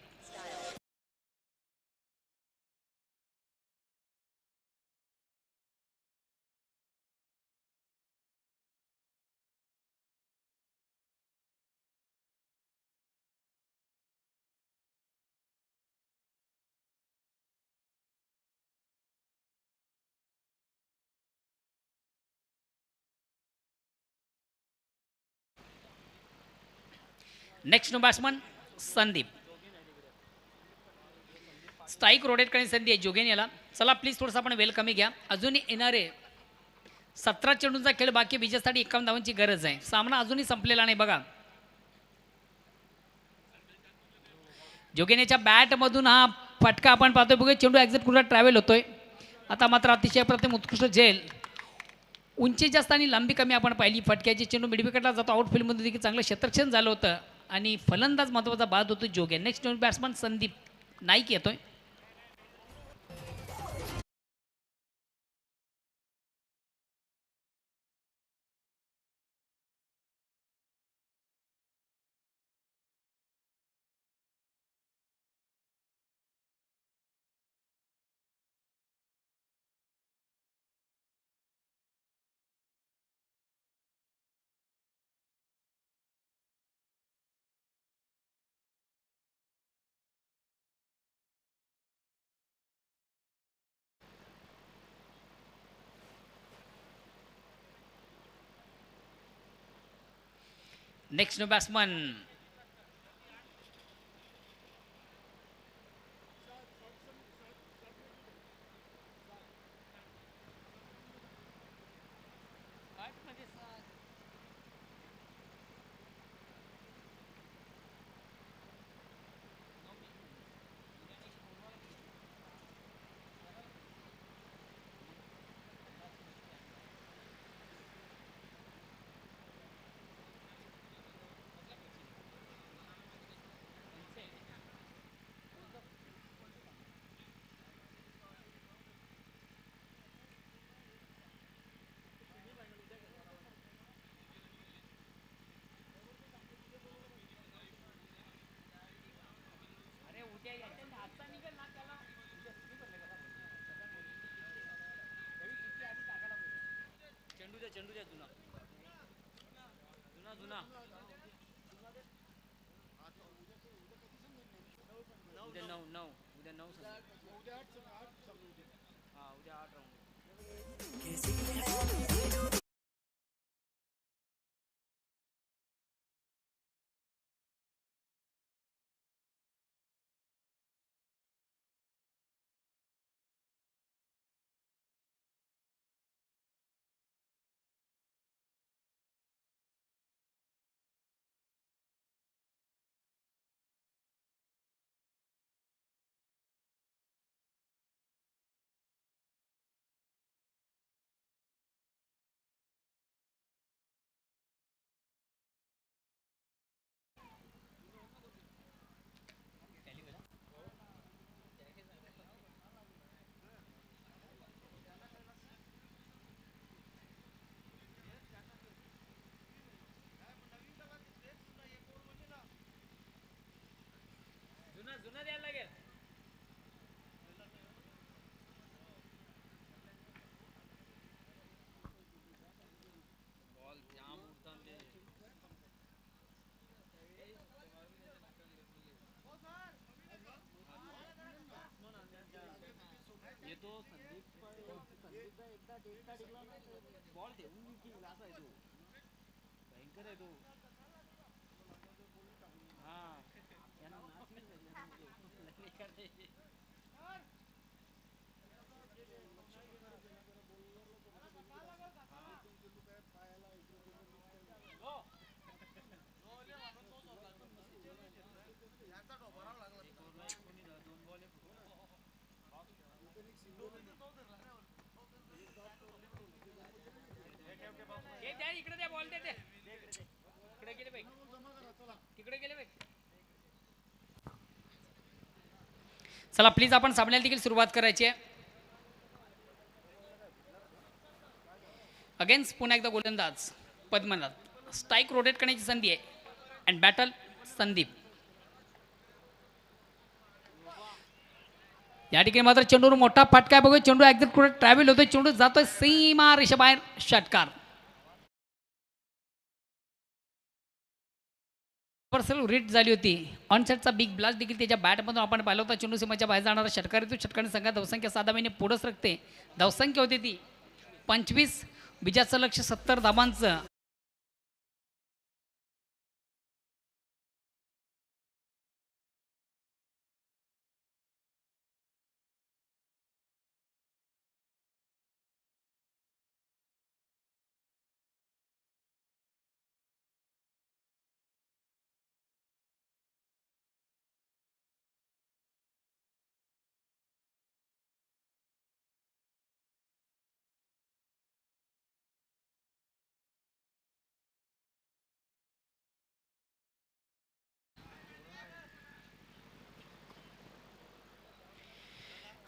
Next no batsman Sandeep. Strike rotate करण्याची संधी आहे जोगेन याला. चला प्लीज थोडंसं आपण वेल कमी घ्या. अजूनही येणारे 17 चेंडूंचा खेळ बाकी. विजयासाठी 51 धावांची गरज आहे. सामना अजूनही संपलेला नाही. बघा जोगेनेच्या बॅटमधून हा फटका आपण पाहतोय. बघा चेंडू एक्झिट कुठला ट्रॅव्हल होतोय. आता मात्र अतिशय प्रथम उत्कृष्ट झेल, उंची जास्त आणि लांबी कमी आपण पाहिली. फटक्याची चेंडू मिडविकेटला जातो. आउटफील्डमध्ये देखील चांगलं क्षेत्ररक्षण झालं होतं आणि फलंदाज महत्त्वाचा बाद होतो जोगे. नेक्स्ट बॅट्समन संदीप नाईक येतोय. नेक्स्ट बॅट्समन चेंडू द्या जुना जुना जुना उद्या 9 उद्या 9 हां उद्या 8 राऊंड. इकडे द्या बॉल दे इकडे गेले बाई तिकडे गेले बाई. चला प्लीज आपण सामन्याला देखील सुरुवात करायची आहे. अगेन्स्ट पुन्हा एकदा गोलंदाज पद्मनाथ. स्ट्राईक रोटेट करण्याची संधी आहे. And battle Sandeep. या ठिकाणी मात्र चेंडूवर मोठा फटका आहे. बघू चेंडू एक्झॅक्ट पुढे ट्रॅव्हल होतोय. चेंडू जातोय सीमा रेषेबाहेर. षटकार. रिट झाली होती. ऑनसेटचा बिग ब्लास्ट देखील त्याच्या बॅटमधून आपण पाहिलं होता. चेंडू सीमाच्या बाहेर जाणारा षटकार येतो. षटकाने संघात धावसंख्या 7 महिने पुढंच रखते. धावसंख्या होती ती 25. विजयाचं लक्ष 70 धाबांचं.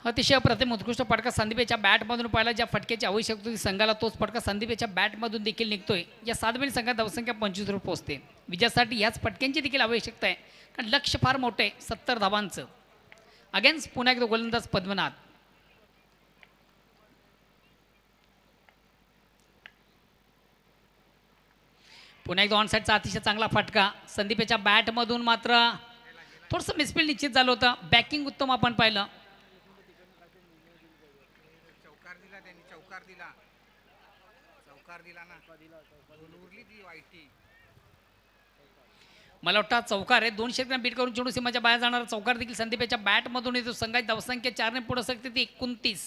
अतिशय प्रतिम उत्कृष्ट फटका संदीपेच्या बॅटमधून पाहिला. ज्या फटक्याची आवश्यकता होती संघाला तोच फटका संदीपेच्या बॅटमधून देखील निघतोय. या 7 महिने संघात धावसंख्या 25 वर पोहोचते. विजयासाठी याच फटक्यांची देखील आवश्यकता आहे. कारण लक्ष फार मोठं आहे 70 धाबांचं. अगेन्स्ट पुन्हा एकदा गोलंदाज पद्मनाथ. पुन्हा एकदा ऑनसाईडचा अतिशय चांगला फटका. संदीपेच्या बॅटमधून मात्र थोडंसं मिसफील्ड निश्चित झालं होतं. बॅकिंग उत्तम आपण पाहिलं. मला वाटतं चौकार आहे. 200 ग्रॅम बीट करून चेंडू सीमाच्या बाहेर जाणारा चौकार देखील संदीपेच्या बॅटमधून येतो. संघाची धावसंख्या 4 ने पुढे सकते ती 29.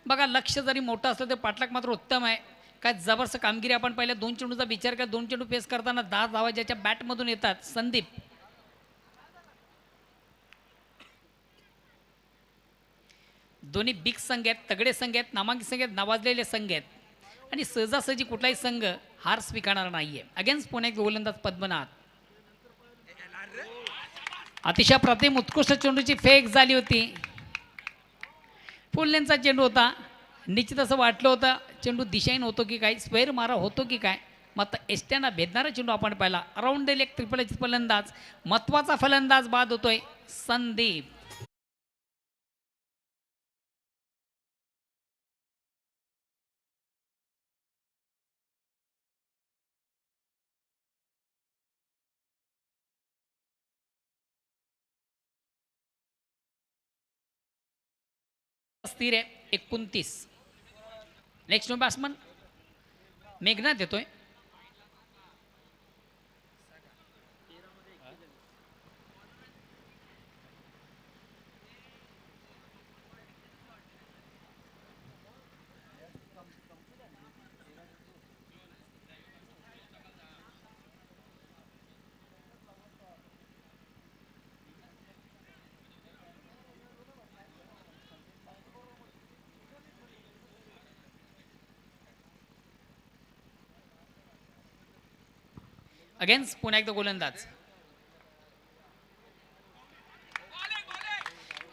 बघा लक्ष जरी मोठं असलं तरी पाठलाग मात्र उत्तम आहे. काय जबरदस्त कामगिरी आपण पाहिलं. 2 चेंडूचा विचार केला. 2 चेंडू पेस करताना 10 धावा ज्याच्या बॅटमधून येतात. संदीप दोन्ही बिग संघ आहेत. तगडे संघ आहेत. नामांकित संघ आहेत. नावाजलेले संघ आहेत. आणि सहजासहजी कुठलाही संघ हार स्वीकारणार नाहीये. अगेन्स्ट पुणे गोलंदाज पद्मनाथ. अतिशय प्रतिम उत्कृष्ट चेंडूची फेक झाली होती. फुल लेनचा चेंडू होता. निश्चित असं वाटलं होतं चेंडू दिशाहीन होतो की काय, स्क्वेअर मारा होतो की काय. मात्र एसट्याना भेदणारा चेंडू आपण पाहिला. Around the leg triple H फलंदाज. महत्वाचा फलंदाज बाद होतोय संदीप. स्थिर आहे 29. नेक्स्ट नो बॅट्समन मेघनाथ येतोय. अगेन्स्ट पुन्हा एकदा गोलंदाज.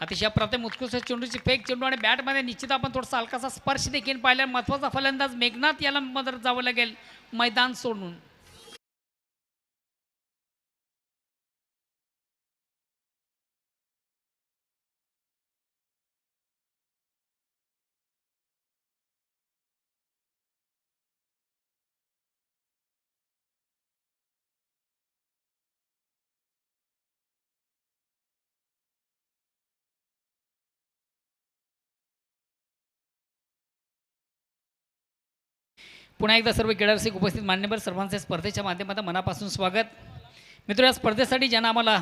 अतिशय प्रथम उत्कृष्ट चेंडूची फेक चेंडू आणि बॅटमध्ये निश्चित आपण थोडासा हलकासा स्पर्श देखील पाहिला. महत्वाचा फलंदाज मेघनाथ याला मदत जावं लागेल मैदान सोडून. पुन्हा एकदा सर्व क्रीडारसिक उपस्थित मान्यवर सर्वांचे स्पर्धेच्या माध्यमातून मनापासून स्वागत. मित्र, या स्पर्धेसाठी ज्यांना आम्हाला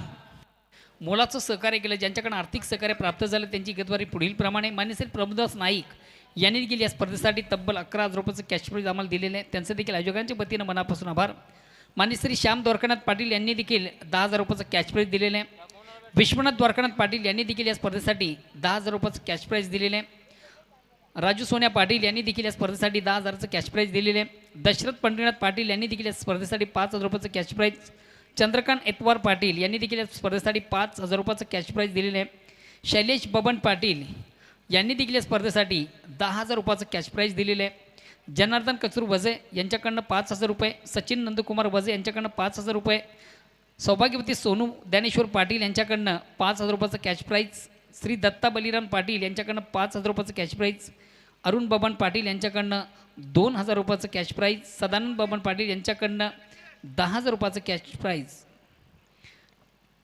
मोलाचं सहकार्य केलं, ज्यांच्याकडून आर्थिक सहकार्य प्राप्त झालं, त्यांची गतवारी पुढील प्रमाणे मान्य श्री प्रभुदास नाईक यांनी देखील या स्पर्धेसाठी तब्बल 11,000 रुपयाचं कॅश प्राईज आम्हाला दिलेलं आहे. त्यांचं देखील आयोजकांच्या वतीनं मनापासून आभार. मान्य श्री श्याम द्वारकानाथ पाटील यांनी देखील 10,000 रुपयाचं कॅश प्राईज दिलेलं आहे. विश्वनाथ द्वारकानाथ पाटील यांनी देखील या स्पर्धेसाठी 10,000 रुपयाचं कॅश प्राईज दिलेलं आहे. राजू सोन्या पाटील यांनी देखील या स्पर्धेसाठी 10,000चं कॅश प्राईज दिलेले आहे. दशरथ पंढरीनाथ पाटील यांनी देखील या स्पर्धेसाठी 5,000 रुपयाचं कॅश प्राईज. चंद्रकांत एतवार पाटील यांनी देखील या स्पर्धेसाठी 5,000 रुपयाचं कॅश प्राईज दिलेलं आहे. शैलेश बबन पाटील यांनी देखील या स्पर्धेसाठी 10,000 रुपयाचं कॅश प्राईज दिलेलं आहे. जनार्दन कचरू वजे यांच्याकडनं 5,000 रुपये. सचिन नंदकुमार वजे यांच्याकडनं 5,000 रुपये. सौभाग्यवती सोनू ज्ञानेश्वर पाटील यांच्याकडनं 5,000 रुपयाचं कॅश प्राईज. श्री दत्ता बलिराम पाटील यांच्याकडनं 5,000 रुपयाचं कॅश प्राईज. अरुण बबन पाटील यांच्याकडनं 2,000 रुपयाचं कॅश प्राईज. सदानंद बबन पाटील यांच्याकडनं 10,000 रुपयाचं कॅश प्राईज.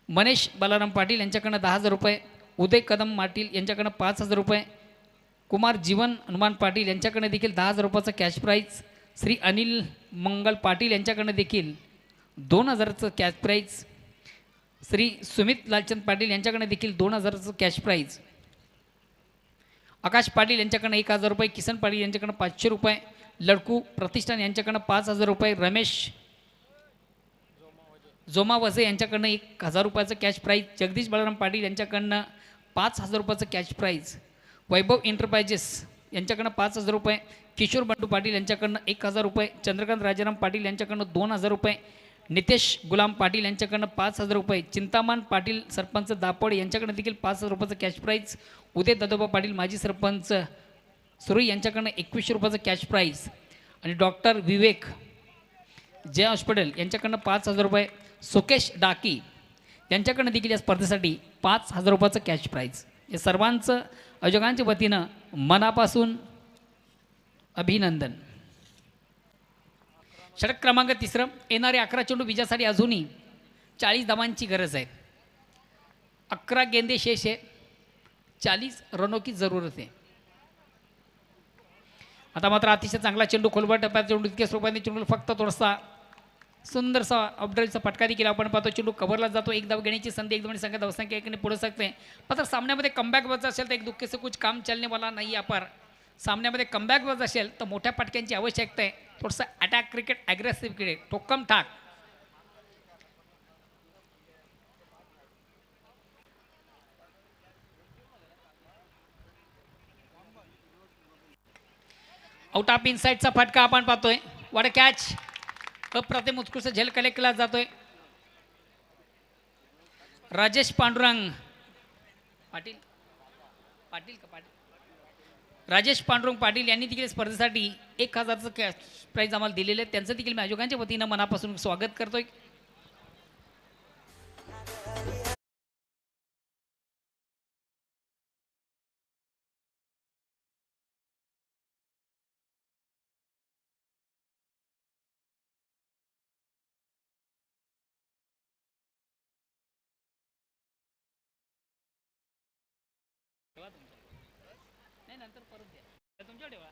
मनेश बालाराम पाटील यांच्याकडनं 10,000 रुपये. उदय कदम पाटील यांच्याकडनं 5,000 रुपये. कुमार जीवन हनुमान पाटील यांच्याकडनं देखील 10,000 रुपयाचं कॅश प्राईज. श्री अनिल मंगल पाटील यांच्याकडनं देखील 2,000चं कॅश प्राईज. श्री सुमित लालचंद पाटील यांच्याकडनं देखील 2,000चं कॅश प्राईज. आकाश पाटील यांच्याकडनं 1,000 रुपये. किसन पाटील यांच्याकडनं 500 रुपये. लडकू प्रतिष्ठान यांच्याकडनं 5,000 रुपये. रमेश जोमा वजे यांच्याकडनं 1,000 रुपयाचं कॅश प्राईज. जगदीश बळराम पाटील यांच्याकडनं 5,000 रुपयाचं कॅश प्राईज. वैभव एंटरप्राइजेस यांच्याकडनं 5,000 रुपये. किशोर बंडू पाटील यांच्याकडनं 1,000 रुपये. चंद्रकांत राजाराम पाटील यांच्याकडनं 2,000 रुपये. नितेश गुलाम पाटील यांच्याकडनं 5,000 रुपये. चिंतामान पाटील सरपंच दापोड यांच्याकडनं देखील 5,000 रुपयाचं कॅश प्राईज. उदय दादोबा पाटील माजी सरपंच सुरई यांच्याकडनं 2100 रुपयाचं कॅश प्राईज. आणि डॉक्टर विवेक जय हॉस्पिटल यांच्याकडनं 5,000 रुपये. सुकेश डाकी यांच्याकडनं देखील या स्पर्धेसाठी 5,000 रुपयाचं कॅश प्राईज. या सर्वांचं आयोजकांच्या वतीनं मनापासून अभिनंदन. षटक क्रमांक 3. येणारे 11 चेंडू विजयासाठी अजूनही 40 धावांची गरज आहे. 11 गेंदे शेष आहे. 40 रनों की जरूरत आहे. आता मात्र अतिशय चांगला चेंडू खोलवर टप्प्यात चेंडू इतक्या स्वरूपाने चेंडू फक्त थोडासा सुंदरसा अपड्रेलचा फटका देखील आपण पाहतो. चेंडू कव्हरला जातो. एक धाव घेण्याची संधी एकदम संख्या धावसंख्या एकाने पुढे सकते. मात्र सामन्यामध्ये कमबॅक बच असेल तर एक दुःखे से कुछ काम चलने वाला नाही. आपण सामन्यामध्ये कमबॅक बच असेल तर मोठ्या फटक्यांची आवश्यकता आहे. थोडंसं अटॅक क्रिकेट, ॲग्रेसिव्ह क्रिकेट, ठोक्कम ठाक. आउट ऑफ इनसाइडचा फटका आपण पाहतोय. वाट कॅच अप्रतिम उत्कृष्ट झेल कलेक्ट केला जातोय. राजेश पांडुरंग पाटील पाटील का पाटील राजेश पांडुरंग पाटील यांनी देखील स्पर्धेसाठी 1,000चं कॅश प्राईज आम्हाला दिलेलं आहे. त्यांचं देखील मी आयोजकांच्या वतीनं मनापासून स्वागत करतोय. नाही, नंतर परत द्या तुमच्या ठेवा.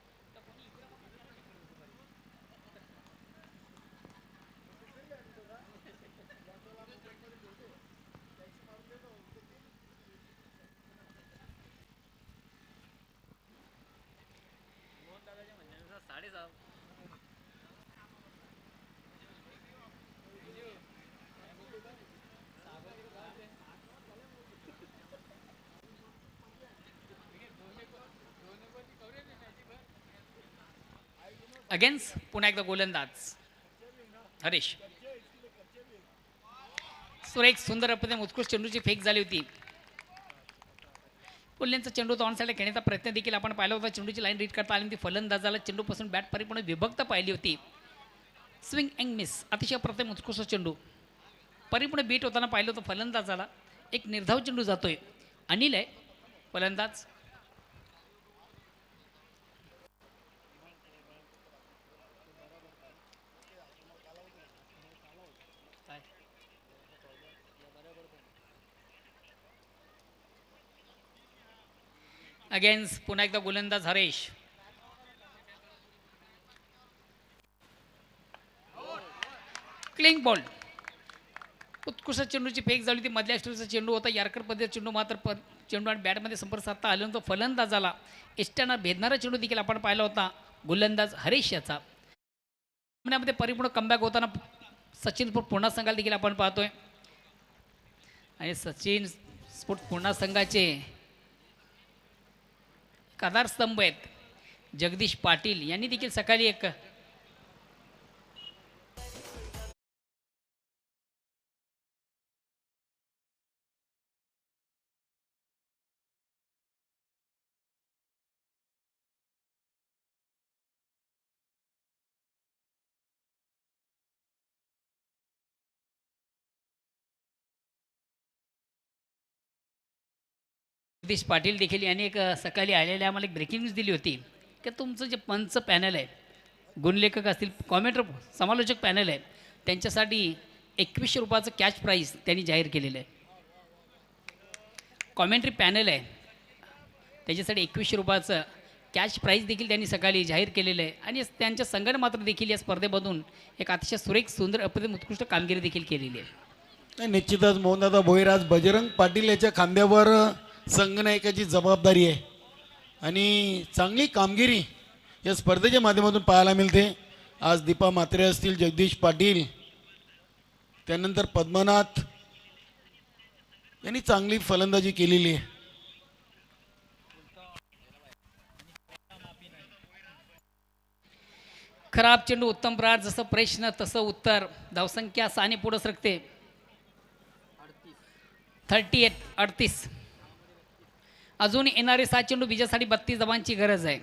अगेन्स्ट पुन्हा एकदा गोलंदाज हरीश. एक सुंदर अप्रतिम उत्कृष्ट चेंडूची फेक झाली होती. पुल्यांचा चेंडू तो ऑन साईडला खेळण्याचा प्रयत्न देखील आपण पाहिला होता. चेंडूची लाईन रीड करता आली होती. फलंदाजाला चेंडूपासून बॅट परिपूर्ण विभक्त पाहिली होती. स्विंग अँड मिस, अतिशय अप्रतिम उत्कृष्ट चेंडू परिपूर्ण बीट होताना पाहिलं होतं. फलंदाजाला एक निर्धाव चेंडू जातोय. अनिल आहे फलंदाज. अगेन्स्ट पुन्हा एकदा गोलंदाज हरेश. Cling ball. उत्कृष्ट चेंडूची फेक झाली ती मधल्या स्टोरीचा चेंडू होता. यार्कर पद्धतीचा चेंडू मात्र चेंडू आणि बॅटमध्ये संपर्क साधता आल्यानंतर फलंदाजाला एष्ट्यानं भेदणारा चेंडू देखील आपण पाहिला होता गोलंदाज हरीश याचा. सामन्यामध्ये परिपूर्ण कमबॅक होताना सचिन स्फोट पुन्हा संघाला देखील आपण पाहतोय. आणि सचिन स्फोट पुन्हा संघाचे आधारस्तंभ आहेत जगदीश पाटील यांनी देखील सकाळी एक जगदीश पाटील देखील यांनी एक सकाळी आलेल्या आम्हाला एक ब्रेकिंग न्यूज दिली होती की तुमचं जे पंच पॅनल आहे, गुणलेखक असतील, कॉमेंटर समालोचक पॅनल आहे, त्यांच्यासाठी 2100 रुपयाचं कॅश प्राईज त्यांनी जाहीर केलेलं आहे. कॉमेंट्री पॅनल आहे त्याच्यासाठी 2100 रुपयाचं कॅश प्राईज देखील त्यांनी सकाळी जाहीर केलेलं आहे. आणि त्यांच्या संघाने मात्र देखील या स्पर्धेमधून एक अतिशय सुरेख सुंदर अप्रतिम उत्कृष्ट कामगिरी देखील केलेली आहे. निश्चितच मोहनदादा भोईर आज बजरंग पाटील याच्या खांद्यावर संघनायकाची जबाबदारी आहे आणि चांगली कामगिरी या स्पर्धेच्या माध्यमातून पाहायला मिळते. आज दीपा म्हात्रे असतील, जगदीश पाटील, त्यानंतर पद्मनाथ यांनी चांगली फलंदाजी केलेली आहे. खराब चेंडू उत्तम प्रहार, जसं प्रश्न तसं उत्तर. धावसंख्या 6 पुढे सरकते 38. अजून येणारे 7 चेंडू विजयासाठी 32 धावांची गरज आहे.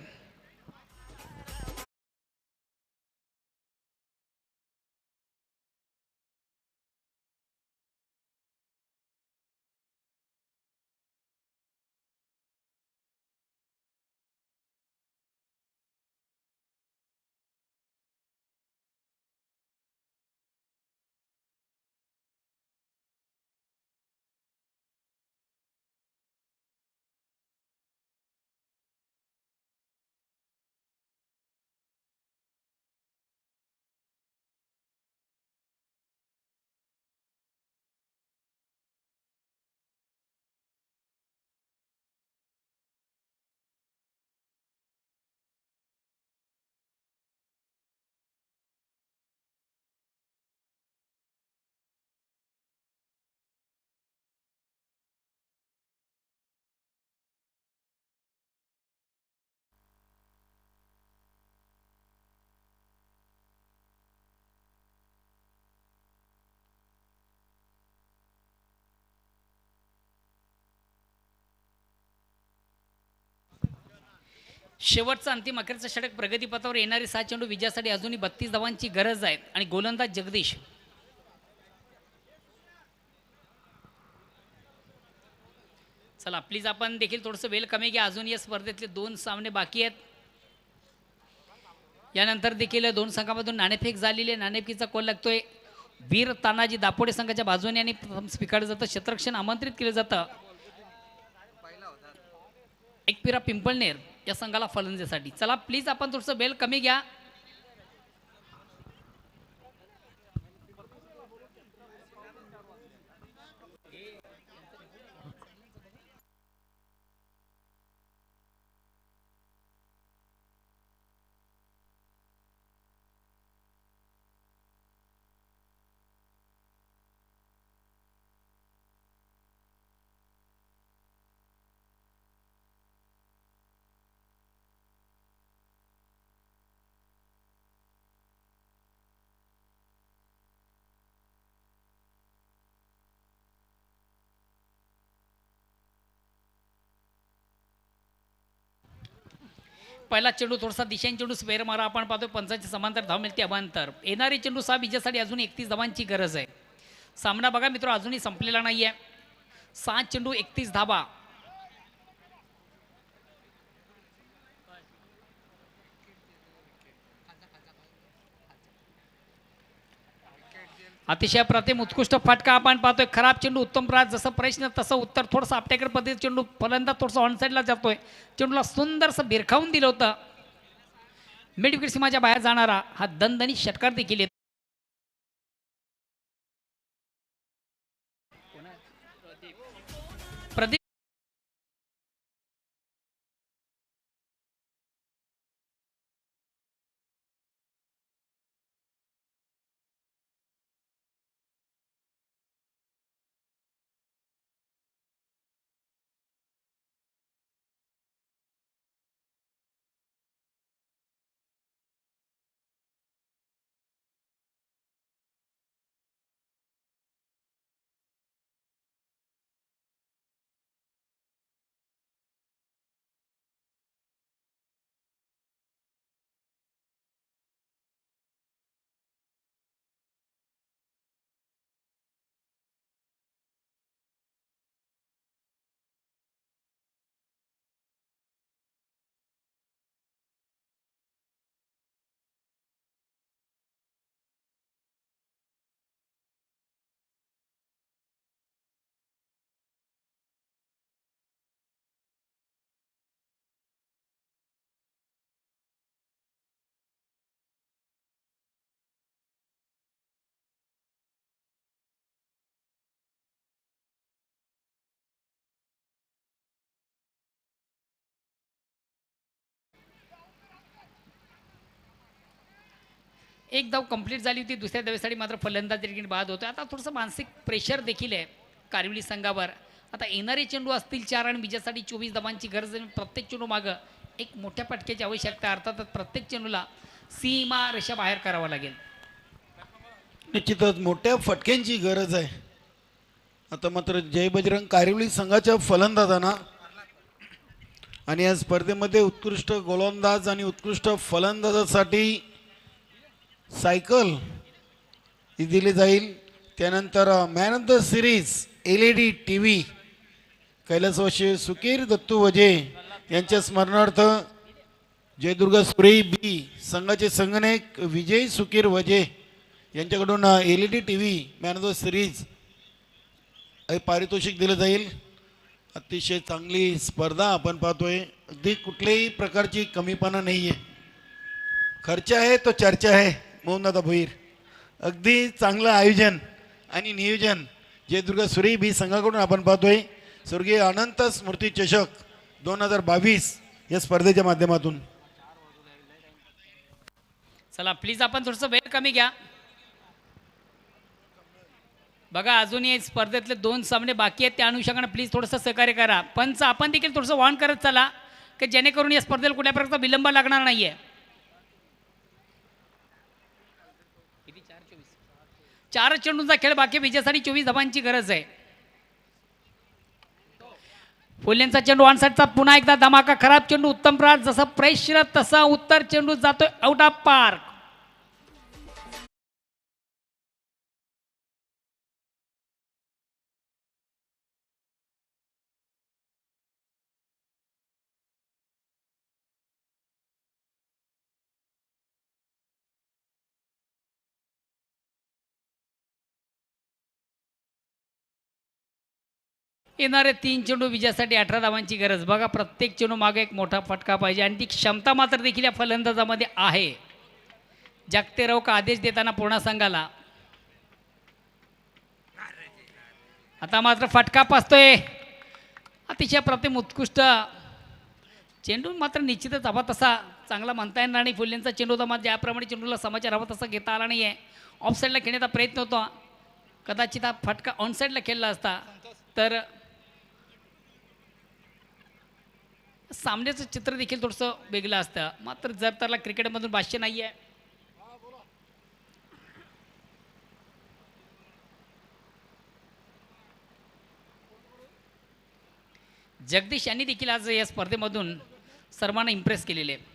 शेवटचा अंतिम अखेरचा षटक प्रगतीपथावर येणारे 7 चेंडू विजयासाठी अजूनही 32 धावांची गरज आहे. आणि गोलंदाज जगदीश. चला प्लीज आपण देखील थोडंसं वेळ कमी घ्या. अजून या स्पर्धेतले 2 सामने बाकी आहेत. यानंतर देखील 2 संघामधून नाणेफेक झालेली आहे. नाणेफेकीचा कॉल लागतोय वीर तानाजी दापोडे संघाच्या बाजूने आणि स्वीकारलं जातं. क्षेत्ररक्षण आमंत्रित केलं जातं एकपिरा पिंपळनेर या संघाला फलंदाजीसाठी. चला प्लीज आपण थोडंसं बेल कमी घ्या. पहिला चेंडू थोडासा दिशेने चेंडू स्पेअर मारा आपण पाहतोय. पंचांची समांतर धाव मिळते अभांतर. येणारी चेंडू 6 विजयासाठी अजून 31 धावांची गरज आहे. सामना बघा मित्र अजूनही संपलेला नाही आहे. 7 चेंडू 31 धावा. अतिशय अप्रतिम उत्कृष्ट फटका आपण पाहतोय. खराब चेंडू उत्तम प्रहार, जसं प्रश्न तसं उत्तर. थोडंसं आपट्याकडे पद्धतीने चेंडू फलंदाज थोडंसं ऑन साईडला जातोय. चेंडूला सुंदरसं बिरखावून दिलं होतं. मिड विकेट सीमाच्या बाहेर जाणारा हा दणदणीत षटकार देखील एक धाव कंप्लीट झाली होती, दुसऱ्या धावेसाठी मात्र फलंदाज देखील बाद होतो. आता थोडंसं मानसिक प्रेशर देखील आहे कारिवली संघावर. आता येणारे चेंडू असतील 4 आणि विजयासाठी 24 धावांची गरज आहे. प्रत्येक चेंडू मागं एक मोठ्या फटक्याची आवश्यकता आहे. अर्थातच प्रत्येक चेंडूला सीमा रेषा बाहेर करावा लागेल. निश्चितच मोठ्या फटक्यांची गरज आहे. आता मात्र जय बजरंग कारिवली संघाच्या फलंदाजांना आणि या स्पर्धेमध्ये उत्कृष्ट गोलंदाज आणि उत्कृष्ट फलंदाजासाठी सायकल ही दिली जाईल. त्यानंतर man of the series LED TV कैलासवासी सुकीर दत्तू वजे यांच्या स्मरणार्थ जयदुर्गा सुरेई बी संघाचे संगणक विजय सुकीर वजे यांच्याकडून LED TV man of the series हे पारितोषिक दिलं जाईल. अतिशय चांगली स्पर्धा आपण पाहतोय. अगदी कुठल्याही प्रकारची कमीपणा नाही आहे. खर्च आहे तो चर्चा आहे. मोहनदादा भोईर अगदी चांगलं आयोजन आणि नियोजन जयदुर्गा सुरेई बी संघाकडून आपण पाहतोय. स्वर्गीय अनंत स्मृती चषक 2022 या स्पर्धेच्या माध्यमातून. चला प्लीज आपण थोडंसं वेळ कमी घ्या. बघा अजूनही स्पर्धेतले 2 सामने बाकी आहेत, त्या अनुषंगाने प्लीज थोडंसं सहकार्य करा. पंच आपण देखील थोडंसं वॉर्न करत चला की जेणेकरून या स्पर्धेला कुठल्या प्रकारचा विलंब लागणार नाही आहे. 4 चेंडूंचा खेळ बाकी, विजयासाठी 24 धावांची गरज आहे. फुल्यांचा चेंडू ऑन साईडचा पुन्हा एकदा धमाका. खराब चेंडू उत्तम प्रहार, जसं प्रेशर तसा उत्तर चेंडू जातोय आउट ऑफ पार्क. येणारे 3 चेंडू विजयासाठी 18 धावांची गरज. बघा प्रत्येक चेंडू मागे एक मोठा फटका पाहिजे आणि ती क्षमता मात्र देखील या फलंदाजामध्ये आहे. जागते राव का आदेश देताना पूर्ण संघाला. आता मात्र फटका पाचतोय. अतिशय प्रतिम उत्कृष्ट चेंडू मात्र निश्चितच हवा तसा चांगला म्हणता येणार नाही. फुल्यांचा चेंडू होता मात्र ज्याप्रमाणे चेंडूला समाचार हवा तसा घेता आला नाही आहे. ऑफ साईडला खेळण्याचा प्रयत्न होता. कदाचित हा फटका ऑन साईडला खेळला असता तर सामन्याचं चित्र देखील थोडंसं वेगळं असतं. मात्र जर त्याला क्रिकेटमधून भाष्य नाही आहे. जगदीश यांनी देखील आज या स्पर्धेमधून सर्वांना इम्प्रेस केलेले आहे.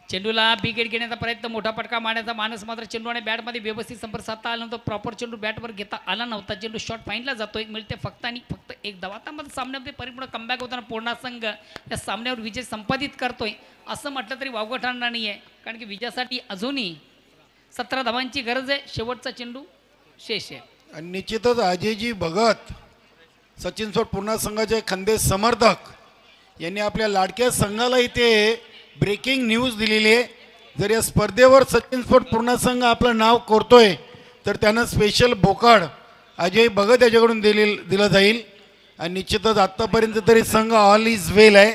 चेंडूला बिगेट घेण्याचा प्रयत्न, मोठा फटका मारण्याचा मानस मात्र चेंडू आणि बॅटमध्ये व्यवस्थित संपर्क साधता आला नव्हता. प्रॉपर चेंडू बॅटवर घेता आला नव्हता. चेंडू शॉट फाईनला जातोय, मिळते फक्त आणि फक्त 1 धाव. आता मात्र सामन्यामध्ये परिपूर्ण कमबॅक होताना पूर्णा संघ या सामन्यावर विजय संपादित करतोय असं म्हटलं तरी वावगं ठरणार नाही आहे. कारण की विजयासाठी अजूनही 17 धावांची गरज आहे. शेवटचा चेंडू शेष आहे. आणि निश्चितच अजयजी भगत सचिन सोड पूर्णा संघाचे खंदे समर्थक यांनी आपल्या लाडक्या संघाला इथे ब्रेकिंग न्यूज दिलेली आहे. जर या स्पर्धेवर सचिन स्पोर्ट पूर्णा संघ आपलं नाव करतोय तर त्यांना स्पेशल बोकाड अजय भगत याच्याकडून दिलं जाईल. आणि निश्चितच आत्तापर्यंत तरी संघ ऑल इज वेल आहे.